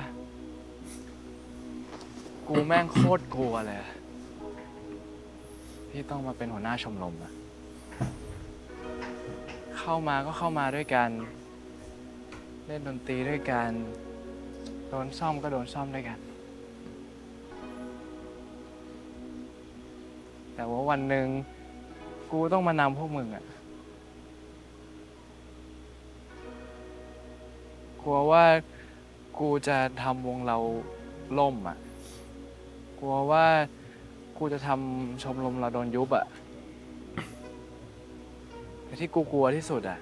กูแม่งโคตรกลัวเลยอะที่ต้องมาเป็นหัวหน้าชมรมอะเข้ามาก็เข้ามาด้วยกัน เล่นดนตรีด้วยกัน โดนซ่อมก็โดนซ่อมด้วยกัน แต่ว่าวันหนึ่งกูต้องมานำพวกมึงอะกลัวว่ากูจะทำวงเราล่มอะกลัวว่ากูจะทำชมรมเราโดนยุบอะแต่ที่กูกลัวที่สุดอะ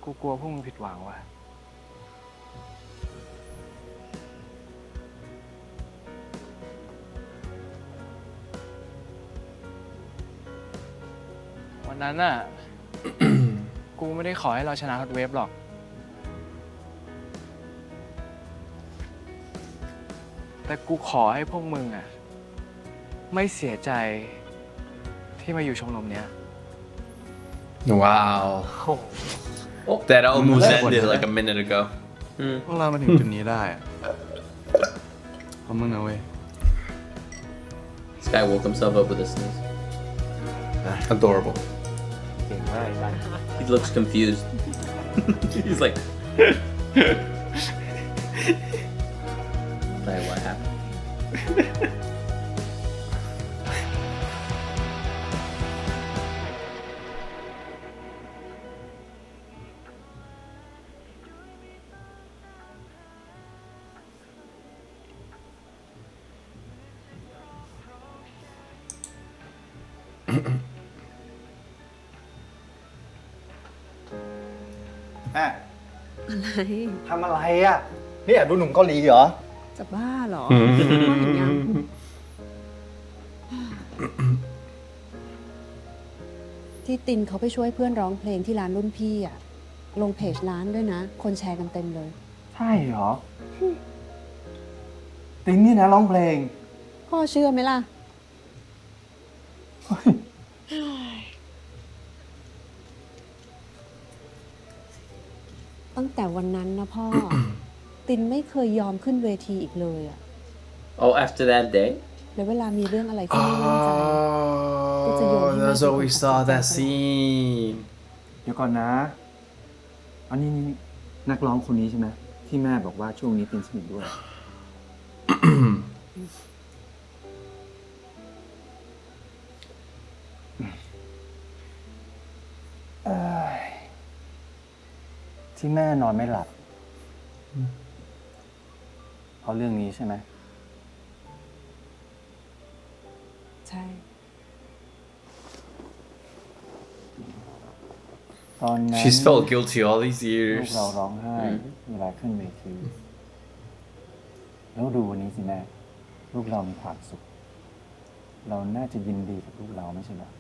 ก กูกลัวพวกมึงผิดหวังว่ะวันนั้นน่ะ กูไม่ได้ขอให้เราชนะฮอตเวฟหรอก แต่กูขอให้พวกมึงอ่ะ ไม่เสียใจที่มาอยู่ชมรมเนี้ย Wow. That almost ended like a minute ago. พวกเรามาถึงจุดนี้ได้อะเพราะมึงนะเว้ย This guy woke himself up with a sneeze. Adorable. เก่งมากกัน He looks confused. He's like, what happened?อะไร ทำอะไรอ่ะ นี่แอบดูหนุ่มเกาหลีเหรอ จะบ้าเหรอว่าเห็นยังที่ตินเขาไปช่วยเพื่อนร้องเพลงที่ร้านรุ่นพี่อ่ะ ลงเพจร้านด้วยนะ คนแชร์กันเต็มเลย ใช่เหรอ ตินนี่นะร้องเพลง พ่อเชื่อไหมล่ะ ตั้งแต่วันนั้นนะพ่อ ตินไม่เคยยอมขึ้นเวทีอีกเลยอ่ะ Oh, after that day? แล้วเวลามีเรื่องอะไรที่ไม่แน่ใจ ก็จะโยน Oh, ให้แม่ that's what we saw that scene. เดี๋ยวก่อนนะอันนี้นักร้องคนนี้ใช่ไหมที่แม่บอกว่าช่วงนี้ตินสนิทด้วย ที่แม่นอนไม่หลับเพราะเรื่องนี้ใช่ไหม ใช่ ตอนนั้น She's felt guilty all these ลู years. กเราร้องไห้เวลาขึ้นเวทีแล้วดูวันนี้สิแม่ ลูกเรามีความสุข เราน่าจะยินดีกับลูกเราไม่ใช่เหรอ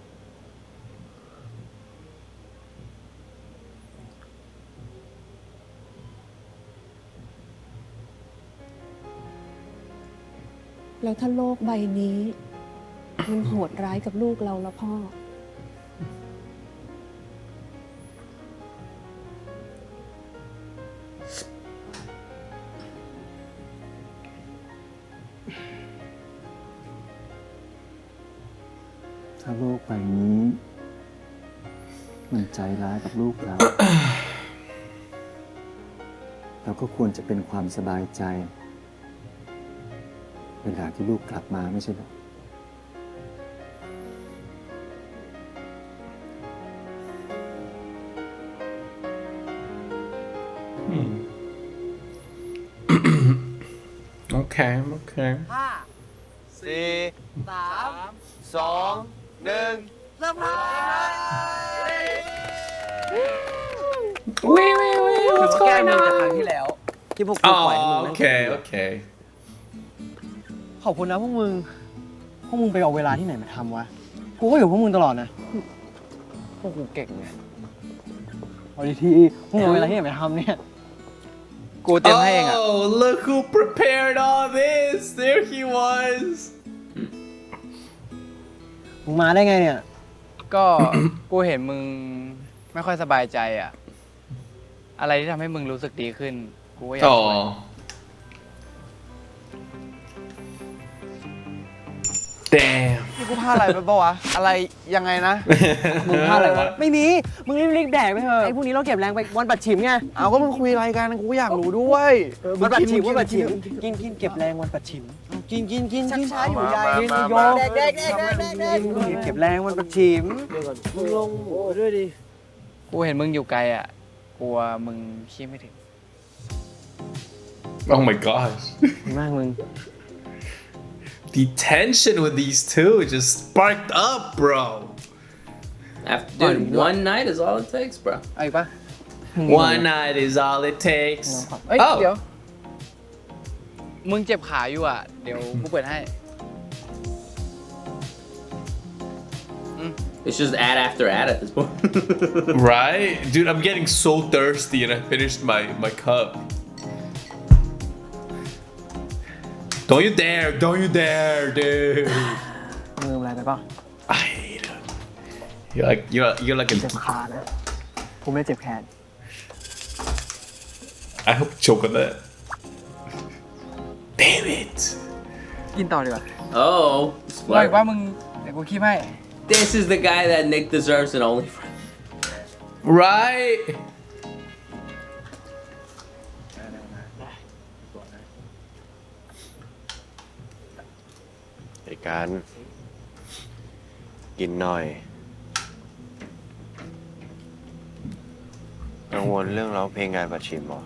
แล้วถ้าโลกใบนี้ มันโหดร้ายกับลูกเราแล้วพ่อ ถ้าโลกใบนี้ มันใจร้ายกับลูกเรา เราก็ควรจะเป็นความสบายใจ เวลาที่ลูกกลับมาไม่ใช่เหรอ Okay, okay. สี่สามสองหนึ่งเริ่มครับ What's แก้ going มือจากครั้ง on? ที่แล้ว ที่พวกกูปล่อยให้มึง Oh, นั่ง okay, okay. ขอบคุณนะพวกมึง พวกมึงไปเอาเวลาที่ไหนมาทำวะ กูก็อยู่พวกมึงตลอดนะ พวกกูเก่งไงเอาดีทีพวกมึงเอาเวลาที่ไหนมาทำเนี่ย กูเตรียมให้เองอ่ะ Oh, look who prepared all this. There he was. มึงมาได้ไงเนี่ย ก็ กูเห็นมึงไม่ค่อยสบายใจอ่ะ อะไรที่ทำให้มึงรู้สึกดีขึ้น กูก็อยากช่วย Oh. Damn. นี่กูพลาดอะไรไปปะวะ อะไรยังไงนะ มึงพลาดอะไรวะ ไม่มี มึงรีบๆแดกไปเถอะ ไอ้พวกนี้เราเก็บแรงไปวันปัดฉิมไง เอาก็มึงคุยอะไรกันกูอยากรู้ด้วย วันปัดฉิมกินเก็บแรงวันปัดฉิมกินชักช้าอยู่ใหญ่กินโยกแดกเก็บแรงวันปัดฉิมมึงลงหัวด้วยดิ กูเห็นมึงอยู่ไกลอ่ะ กลัวมึงขี้ไม่ถึง Oh my gosh. มากมึง The tension with these two just sparked up, bro. After, dude, one night is all it takes, bro. เอาอีกปะ One night is all it takes เอ้ย oh เดี๋ยว มึงเจ็บขาอยู่อ่ะ เดี๋ยวกูเปิดให้ It's just ad after ad at this point. right dude I'm getting so thirsty and I finished my cup don't you dare dude มืออะไรไปเปล่า I hate it you're like เจ็บขานะกูไม่ได้เจ็บแขน I hope choke on that damn it กินต่อดีกว่า Oh, ว่าอีกว่ามึงเดี๋ยวกูคีบให้ this is the guy that Nick deserves an OnlyFans. right ในการกินหน่อยกังวลเรื่องร้องเพลงงานประชิมเหรอ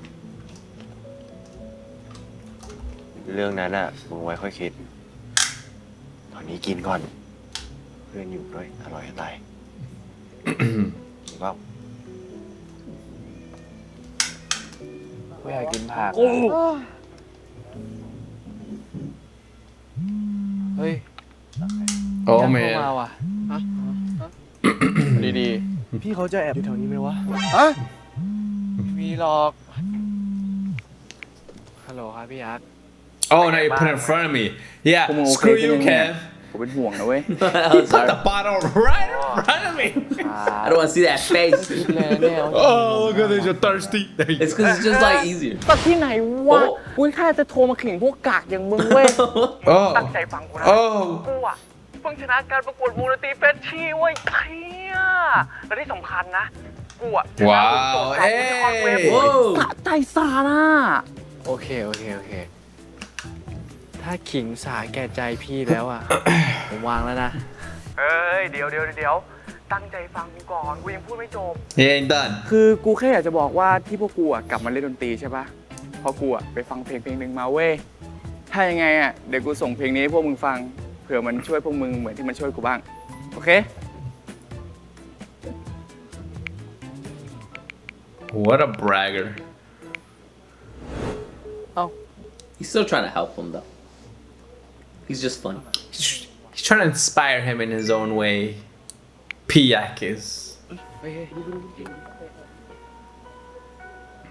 เรื่องนั้นอ่ะมึงไว้ค่อยคิด ตอนนี้กินก่อน เพื่อนอยู่ด้วยอร่อยจะตายกินเปล่า กูอยากกินผักเฮ้ย oh ยัง man เข้ามาว่ะ ดี พี่เขาจะแอบอยู่แถวนี้ไหมวะ ๆฮะ ไม่มีหรอก ฮัลโหลครับพี่ยักษ์ oh now you put it in front of me yeah พวกมึงโอเค screw ใช่ you ไหมเนี่ย Kev ผมเป็นห่วงนะเว้ย he put the bottle right in front of me I don't want to see that face. oh look at this you're thirsty It's because it's just like easier. แต่ที่ไหนวะ โอ้ กูแค่จะโทรมาขิงพวกกากอย่างมึงเว้ย oh ตั้งใจฟังกูนะ oh กูอ่ะเพิ่งชนะการประกวดวงดนตรีเฟชชี่เว้ยเฮียและที่สำคัญนะกูอ่ะชนะ ว้าว วงโตแข่งที่คอนเวฟ เอ้ย สะใจสาน่ะ โอเค ถ้าขิงสาแก่ใจพี่แล้วอ่ะ ผมวางแล้วนะ เอ้ยเดี๋ยวตั้งใจฟังกูก่อนกูยังพูดไม่จบ he ain't done คือกูแค่อยากจะบอกว่าที่พวกกูอ่ะกลับมาเล่นดนตรีใช่ปะเพราะกูอ่ะไปฟังเพลงหนึ่งมาเว้ยถ้ายังไงอ่ะเดี๋ยวกูส่งเพลงนี้ให้พวกมึงฟังเผื่อมันช่วยพวกมึงเหมือนที่มันช่วยกูบ้างโอเค what a bragger He's still trying to help him though. He's just funny. he's trying to inspire him in his own way Piak is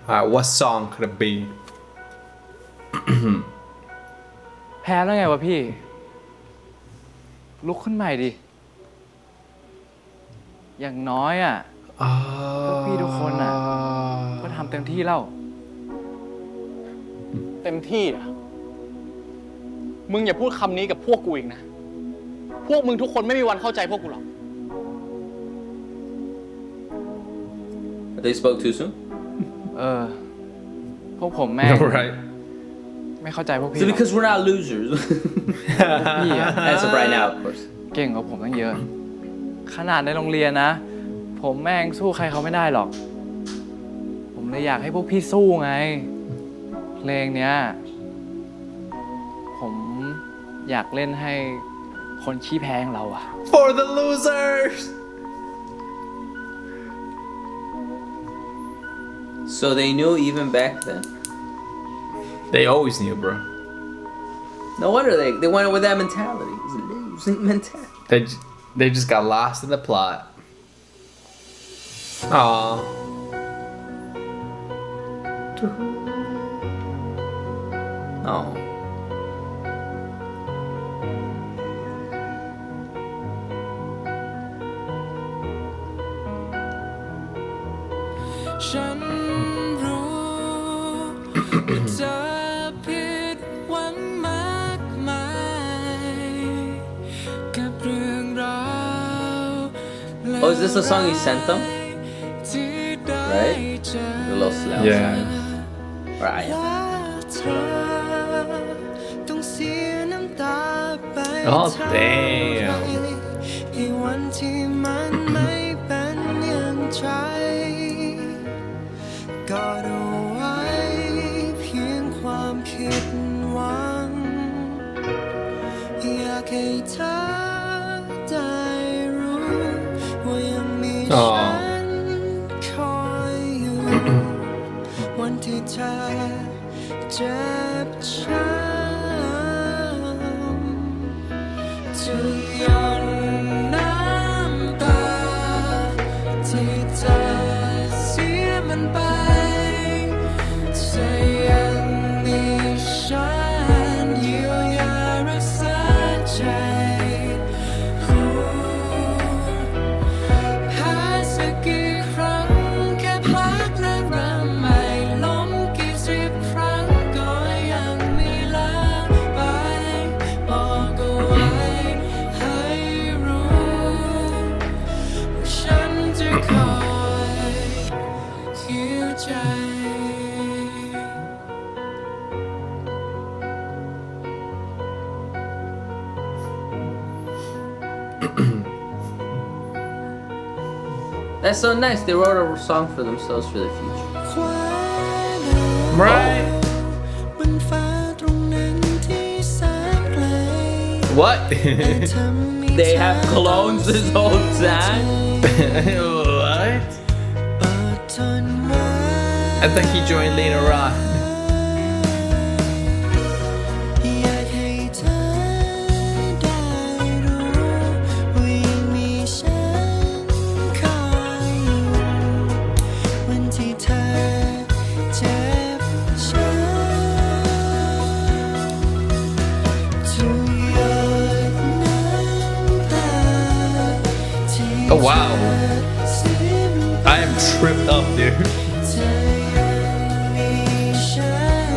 alright what song could it be แพ้แล้วไงวะพี่ ลุกขึ้นใหม่ดิ อย่างน้อยอ่ะ พวกพี่ทุกคนอ่ะ ก็ทำเต็มที่แล้ว เต็มที่อ่ะมึงอย่าพูดคำนี้กับพวกกูอีกนะ พวกมึงทุกคนไม่มีวันเข้าใจพวกกูหรอก They spoke too soon. พวกผมแม่ง right ไม่เข้าใจพวกพี่ So หรอก because we're not losers. พี่อ่ะ As of right now, of course. เก่งกว่าผมตั้งเยอะ ขนาดในโรงเรียนนะ ผมแม่งสู้ใครเขาไม่ได้หรอก ผมเลยอยากให้พวกพี่สู้ไง เพลงเนี้ย ผมอยากเล่นให้คนขี้แพ้อย่างเราอะ for the losers So they knew even back then. they always knew bro No wonder they went with that mentality. It's a losing mentality. they just got lost in the plot Aww Oh. Oh, is this the song he sent them? Right? The little slow yeah song. Right. oh damn วันที่มันไม่เป็นอย่างใจก็เอาไว้เพียงความผิดหวังอยากให้เธอได้รู้ว่ายังมีฉันคอยอยู่ จ็บช้ำจะหย่อนน้ำตาที่เธอเสียมันไปจะยังมีฉันเยียวยารักษาใจแพ้สักกี่ครั้งแค่พักและเริ่มใหม่ล้มกี่สิบครั้งก็ยังไม่ลาไปบอกเอาไว้ให้รู้ว่าฉันจะคอยหิวใจ That's so nice. They wrote a song for themselves for the future. Right? What? They have clones this whole time. What? I think he joined later on. อยากให้เธอได้รู้ว่ายังมีฉันคอยอยู่วันที่เธอเจ็บช้ำทุกหยดน้ำตาที่ Oh wow. เสียมันไป I am tripped up, dude. เธอยังมีฉัน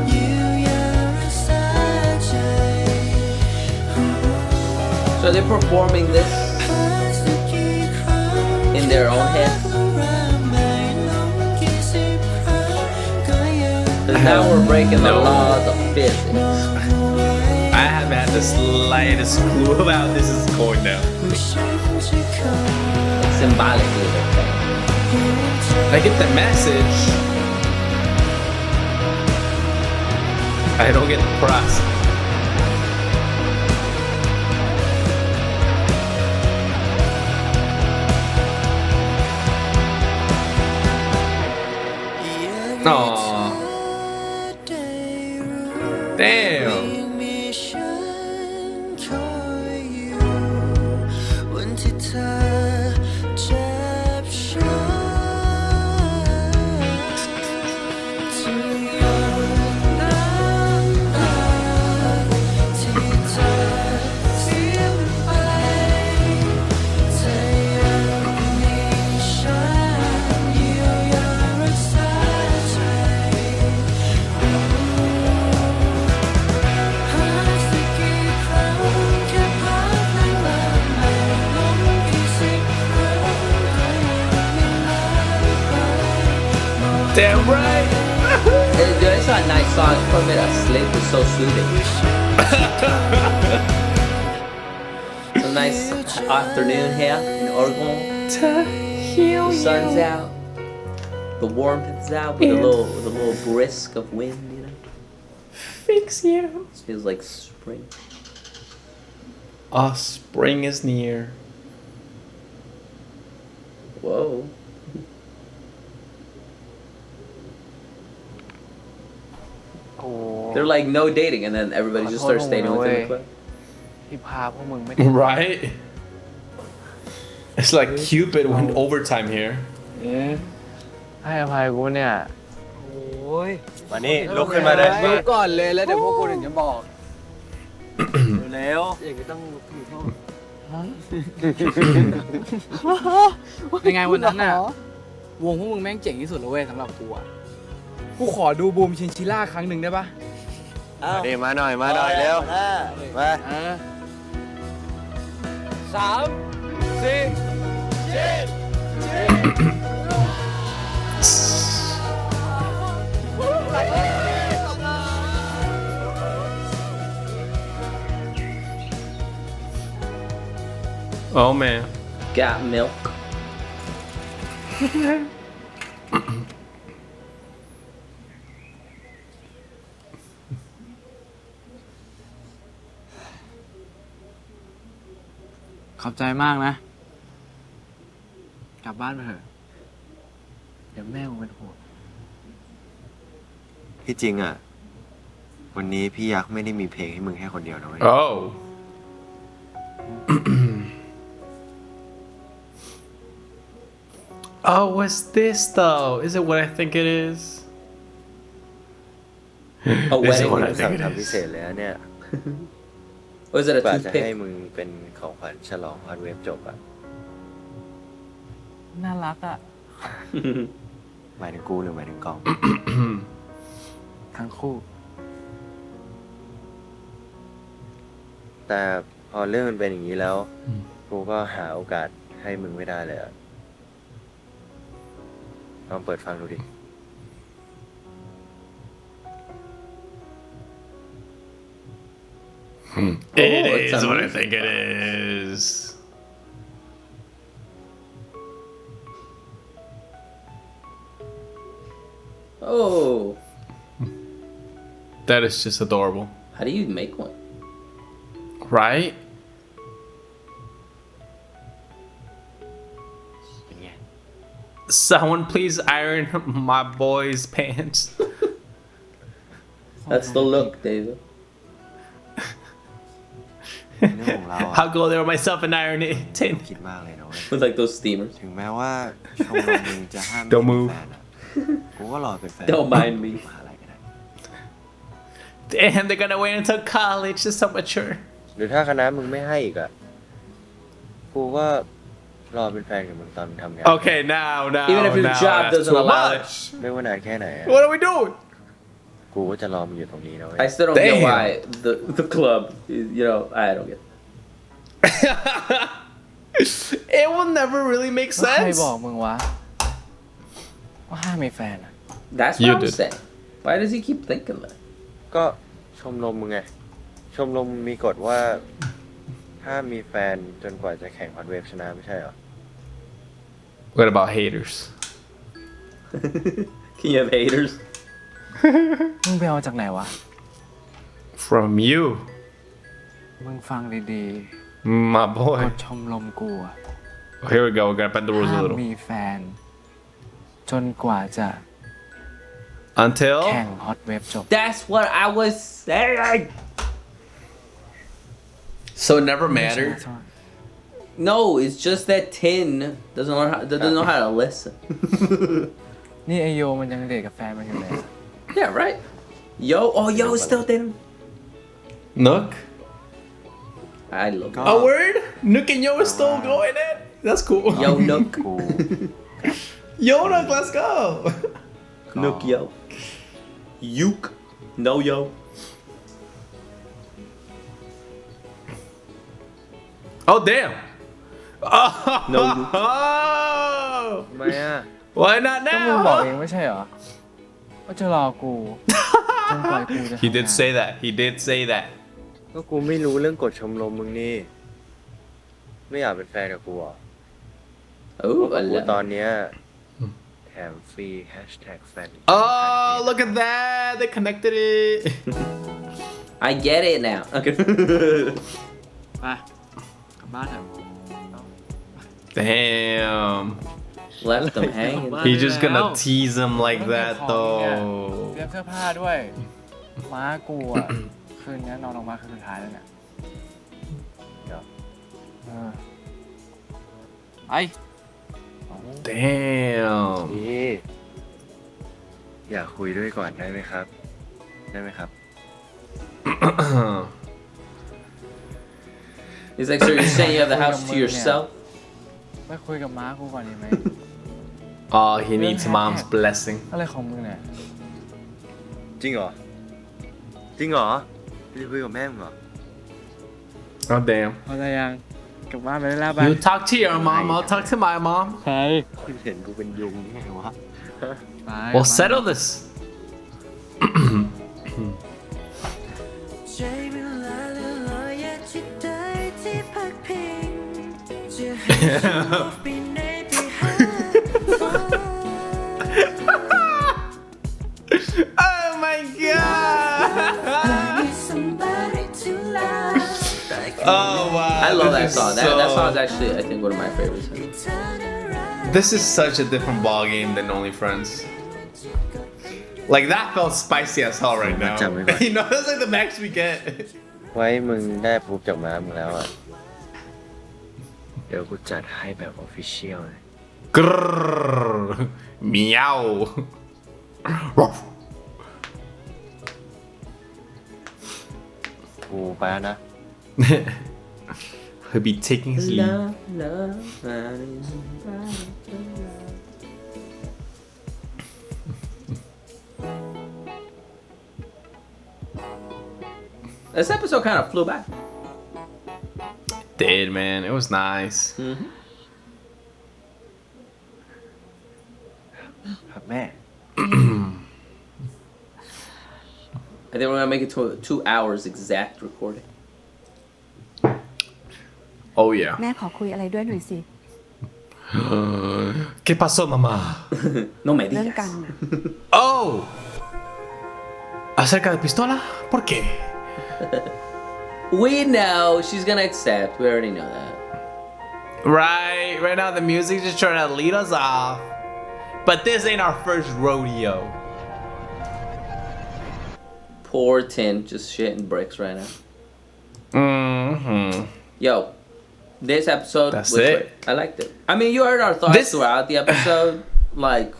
เยียวยารักษาใจ So they're performing this in their own head. Because now we're breaking the laws of physics. I haven't had the slightest clue of how this is going down. Symbolically, they're saying. I get the message. I don't get the process. Aww. Damn. มีฉันคอยอยู่วันที่เธอเจ็บช้ำจะหยดน้ำตาที่เธอเสียมันไปจะยังมีฉันเยียวยารักษาใจ Damn right. It's a nice song. Put me to sleep. It's so soothing. It's a nice afternoon here in Oregon. The sun's out. The warmth is out with a little brisk of wind, you know. Fix you. It feels like spring. Spring is near. Whoa. They're like no dating, and then everybody just starts dating within the club. ที่พาพวกมึงไม่ Right? It's like Cupid went overtime here. ให้อภัยกูเนี่ย โอ้ย มานี่ลุกขึ้นมาเลย ลุกก่อนเลยแล้วเดี๋ยวพวกกูถึงจะบอกเร็วอย่างนี้ต้องลุกอยู่พ่อ ยังไงวันนั้นน่ะ วงพวกมึงแม่งเจ๋งที่สุดเลยเว้ยสำหรับกูอ่ะ กูขอดูบูมชินชิล่าครั้งหนึ่งได้ปะ นี่มาหน่อยเร็วมา 3 Oh man. Got milk. ขอบใจมากนะ กลับบ้านไปเถอะ เดี๋ยวแม่มึงเป็นห่วง ที่จริงอ่ะ วันนี้พี่ยักษ์ไม่ได้มีเพลงให้มึงแค่คนเดียวนะเว้ย Oh. Oh, what's this though? Is it what I think it is? A Is it wedding. what I สั่ง think it ทำพิเศ is? ษเลยนะเนี่ย Was it a กว่าจะให้ toothpick? มึงเป็นของขวัญฉลองฮอตเวฟจบอะ น่ารักอ่ะ หมายถึงกูหรือหมายถึงกอง ทั้งคู่ แต่พอเรื่องมันเป็นอย่างนี้แล้ว กูก็หาโอกาสให้มึงไม่ได้เลยอะลองเปิดฟังดูดิ It it's is what I amazing. think it is. Oh, That is just adorable. how do you make one? Right? เป็นไง Someone please iron my boy's pants. That's the look, David. เรื่องของเราอะ I'll go there myself and iron it. คิดมากเลยนะเว้ย With like those steamers. ถึงแม้ว่าชมรมมึงจะห้าม Don't ไม่ move เป็นแฟนอะกูก็รอเป็นแฟน Don't mind me. มหาลัยก็ได้ Damn, they're gonna wait until college. It's so mature. หรือถ้าคณะมึงไม่ให้อีกอะกูก็รอเป็นแฟนกับมึงตอนทำงาน Okay, now, Even if your now, job that's doesn't too allow it. much. ไม่ว่านานแค่ไหนอะ What are we doing? กูก็จะรอมึงอยู่ตรงนี้นะเว้ย I still don't get Damn. why the club is, you know, I don't get it. It will never really make แล้วใคร sense. บอกมึงวะ ว่าห้ามมีแฟนอะ That's what You I'm did. saying. Why does he keep thinking that? ก็ชมรมมึงไง ชมรมมีกฎว่าห้ามมีแฟนจนกว่าจะแข่งฮอตเวฟชนะไม่ใช่เหรอ What about haters? Can you have haters? มึงไปเอาจากไหนวะ From you, มึงฟังดี my ๆ boy. กฎชมรมกูอะ Here we go. We're gonna bend the rules a ห้าม little. มีแฟน จนกว่าจะ Until แข่งฮอตเวฟจบ That's what I was saying. so it never mattered. No, it's just that Tin doesn't know how to listen. นี่ไอโยมันยังเด็กกับแฟนมันอยู่เลยอะ Yeah, right. Yo is still dating. Nook. I love A word? Nook and Yo is still going in. That's cool. Yo Nook. กู Yo Nook, let's go. Nook yo. Yuke. No yo. Oh damn. No, you. Oh. ทำไมอะ Why not ก็มึงบอกเอง now? ไม่ใช่เหรอ ว่าจะรอกู จนกว่ากูจะ He ทำ did งาน say that. He did say that. ก็กูไม่รู้เรื่องกฎชมรมมึงนี่ ไม่อยากเป็นแฟนกับกูเหรอ Oh, I กู love ตอนเนี้ยแถมฟรีแฮชแท็กแฟน Oh, look at that. They connected it. I get it now. Okay. ไปกลับบ้านเถอะ Damn. Left them hanging. He's just gonna tease him like ไม่ that ของเนี่ย though. เตรียมเสื้อผ้าด้วย ม้ากูอ่ะ คืนนี้นอนออกมาคืนสุดท้ายแล้วเนี่ย เดี๋ยว เออไป Damn. พี่อยากคุยด้วยก่อนได้ไหมครับ ได้ไหมครับ He's like, so you're saying you have the house to yourself? ไปคุยกับม้ากูก่อนดีไหม Oh, he needs mom's blessing. อะไรของมึงเนี่ย จริงเหรอ จริงเหรอพี่จะคุยกับแม่มึงเหรอ Oh damn. พอใจยังกลับบ้านไปได้แล้วไป You talk to your mom. I'll talk to my mom. ใคร เห็นกูเป็นยุงไงวะ ไป We'll settle this. ใช้เวลาเลื่อนลอยอยากจะได้ที่พักพิงจะให้ฉันออกไปไหนไปหาฟ้า Oh my god. Need somebody to love. Oh wow. I love that this is song. That so- song's actually, I think, one of my favorites. Turn around. This is such a different ball game than Only Friends. Like that felt spicy as hell right now. You know, that's like the max we get. ไว้มึงได้พูบจากม้ามึงแล้วอ่ะ เดี๋ยวกูจัดให้แบบออฟฟิเชียลเลย Grrr. Meow. กูไปแล้วนะ He'll be taking his leave. This episode kind of flew by. Did, man. It was nice. ครับแม่ I think we're gonna make it to 2 hours exact recording. Oh yeah. แม่ขอคุยอะไรด้วยหน่อยสิ ¿Qué pasó, mamá? No me เรื่อง digas. กันน่ะ Oh. ¿Acerca de pistola? ¿Por qué? We know she's gonna accept. We already know that. Right now the music's just trying to lead us off. But this ain't our first rodeo. Poor Tin just shitting bricks right now. Mm-hmm. Yo, this episode That's was it. great. I liked it. I mean, you heard our thoughts This- throughout the episode. Like,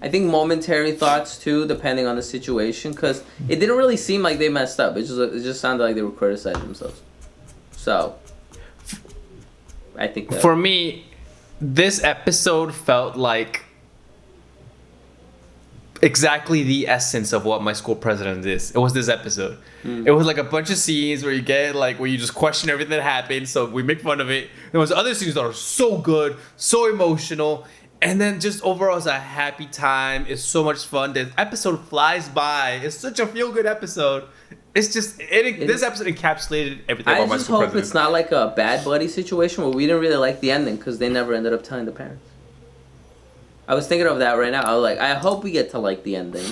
I think momentary thoughts too, depending on the situation, because it didn't really seem like they messed up. It just sounded like they were criticizing themselves. So, I think that For me, this episode felt like exactly the essence of what my school president is. It was this episode. It was like a bunch of scenes where you get like where you just question everything that happened, so we make fun of it. There was other scenes that are so good, so emotional, and then just overall it's a happy time. It's so much fun. The episode flies by. It's such a feel-good episode. It's just this episode encapsulated everything I about my just school hope president. it's not like a bad buddy situation where we didn't really like the ending because they never ended up telling the parents. I was thinking of that right now. I was like, I hope we get to like the ending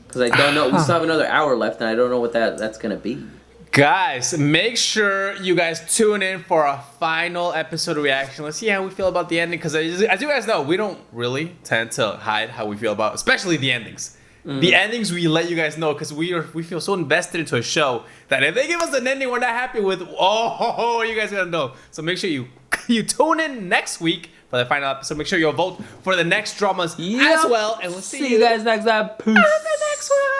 because I don't know. We still have another hour left, and I don't know what that's gonna be. Guys, make sure you guys tune in for a final episode reaction. Let's see how we feel about the ending. Because as you guys know, we don't really tend to hide how we feel about, especially the endings. The endings we let you guys know because we feel so invested into a show that if they give us an ending we're not happy with, oh, you guys gotta know. So make sure you tune in next week for the final episode. Make sure you vote for the next dramas as well, and we'll see you guys next time. Peace. on the next one.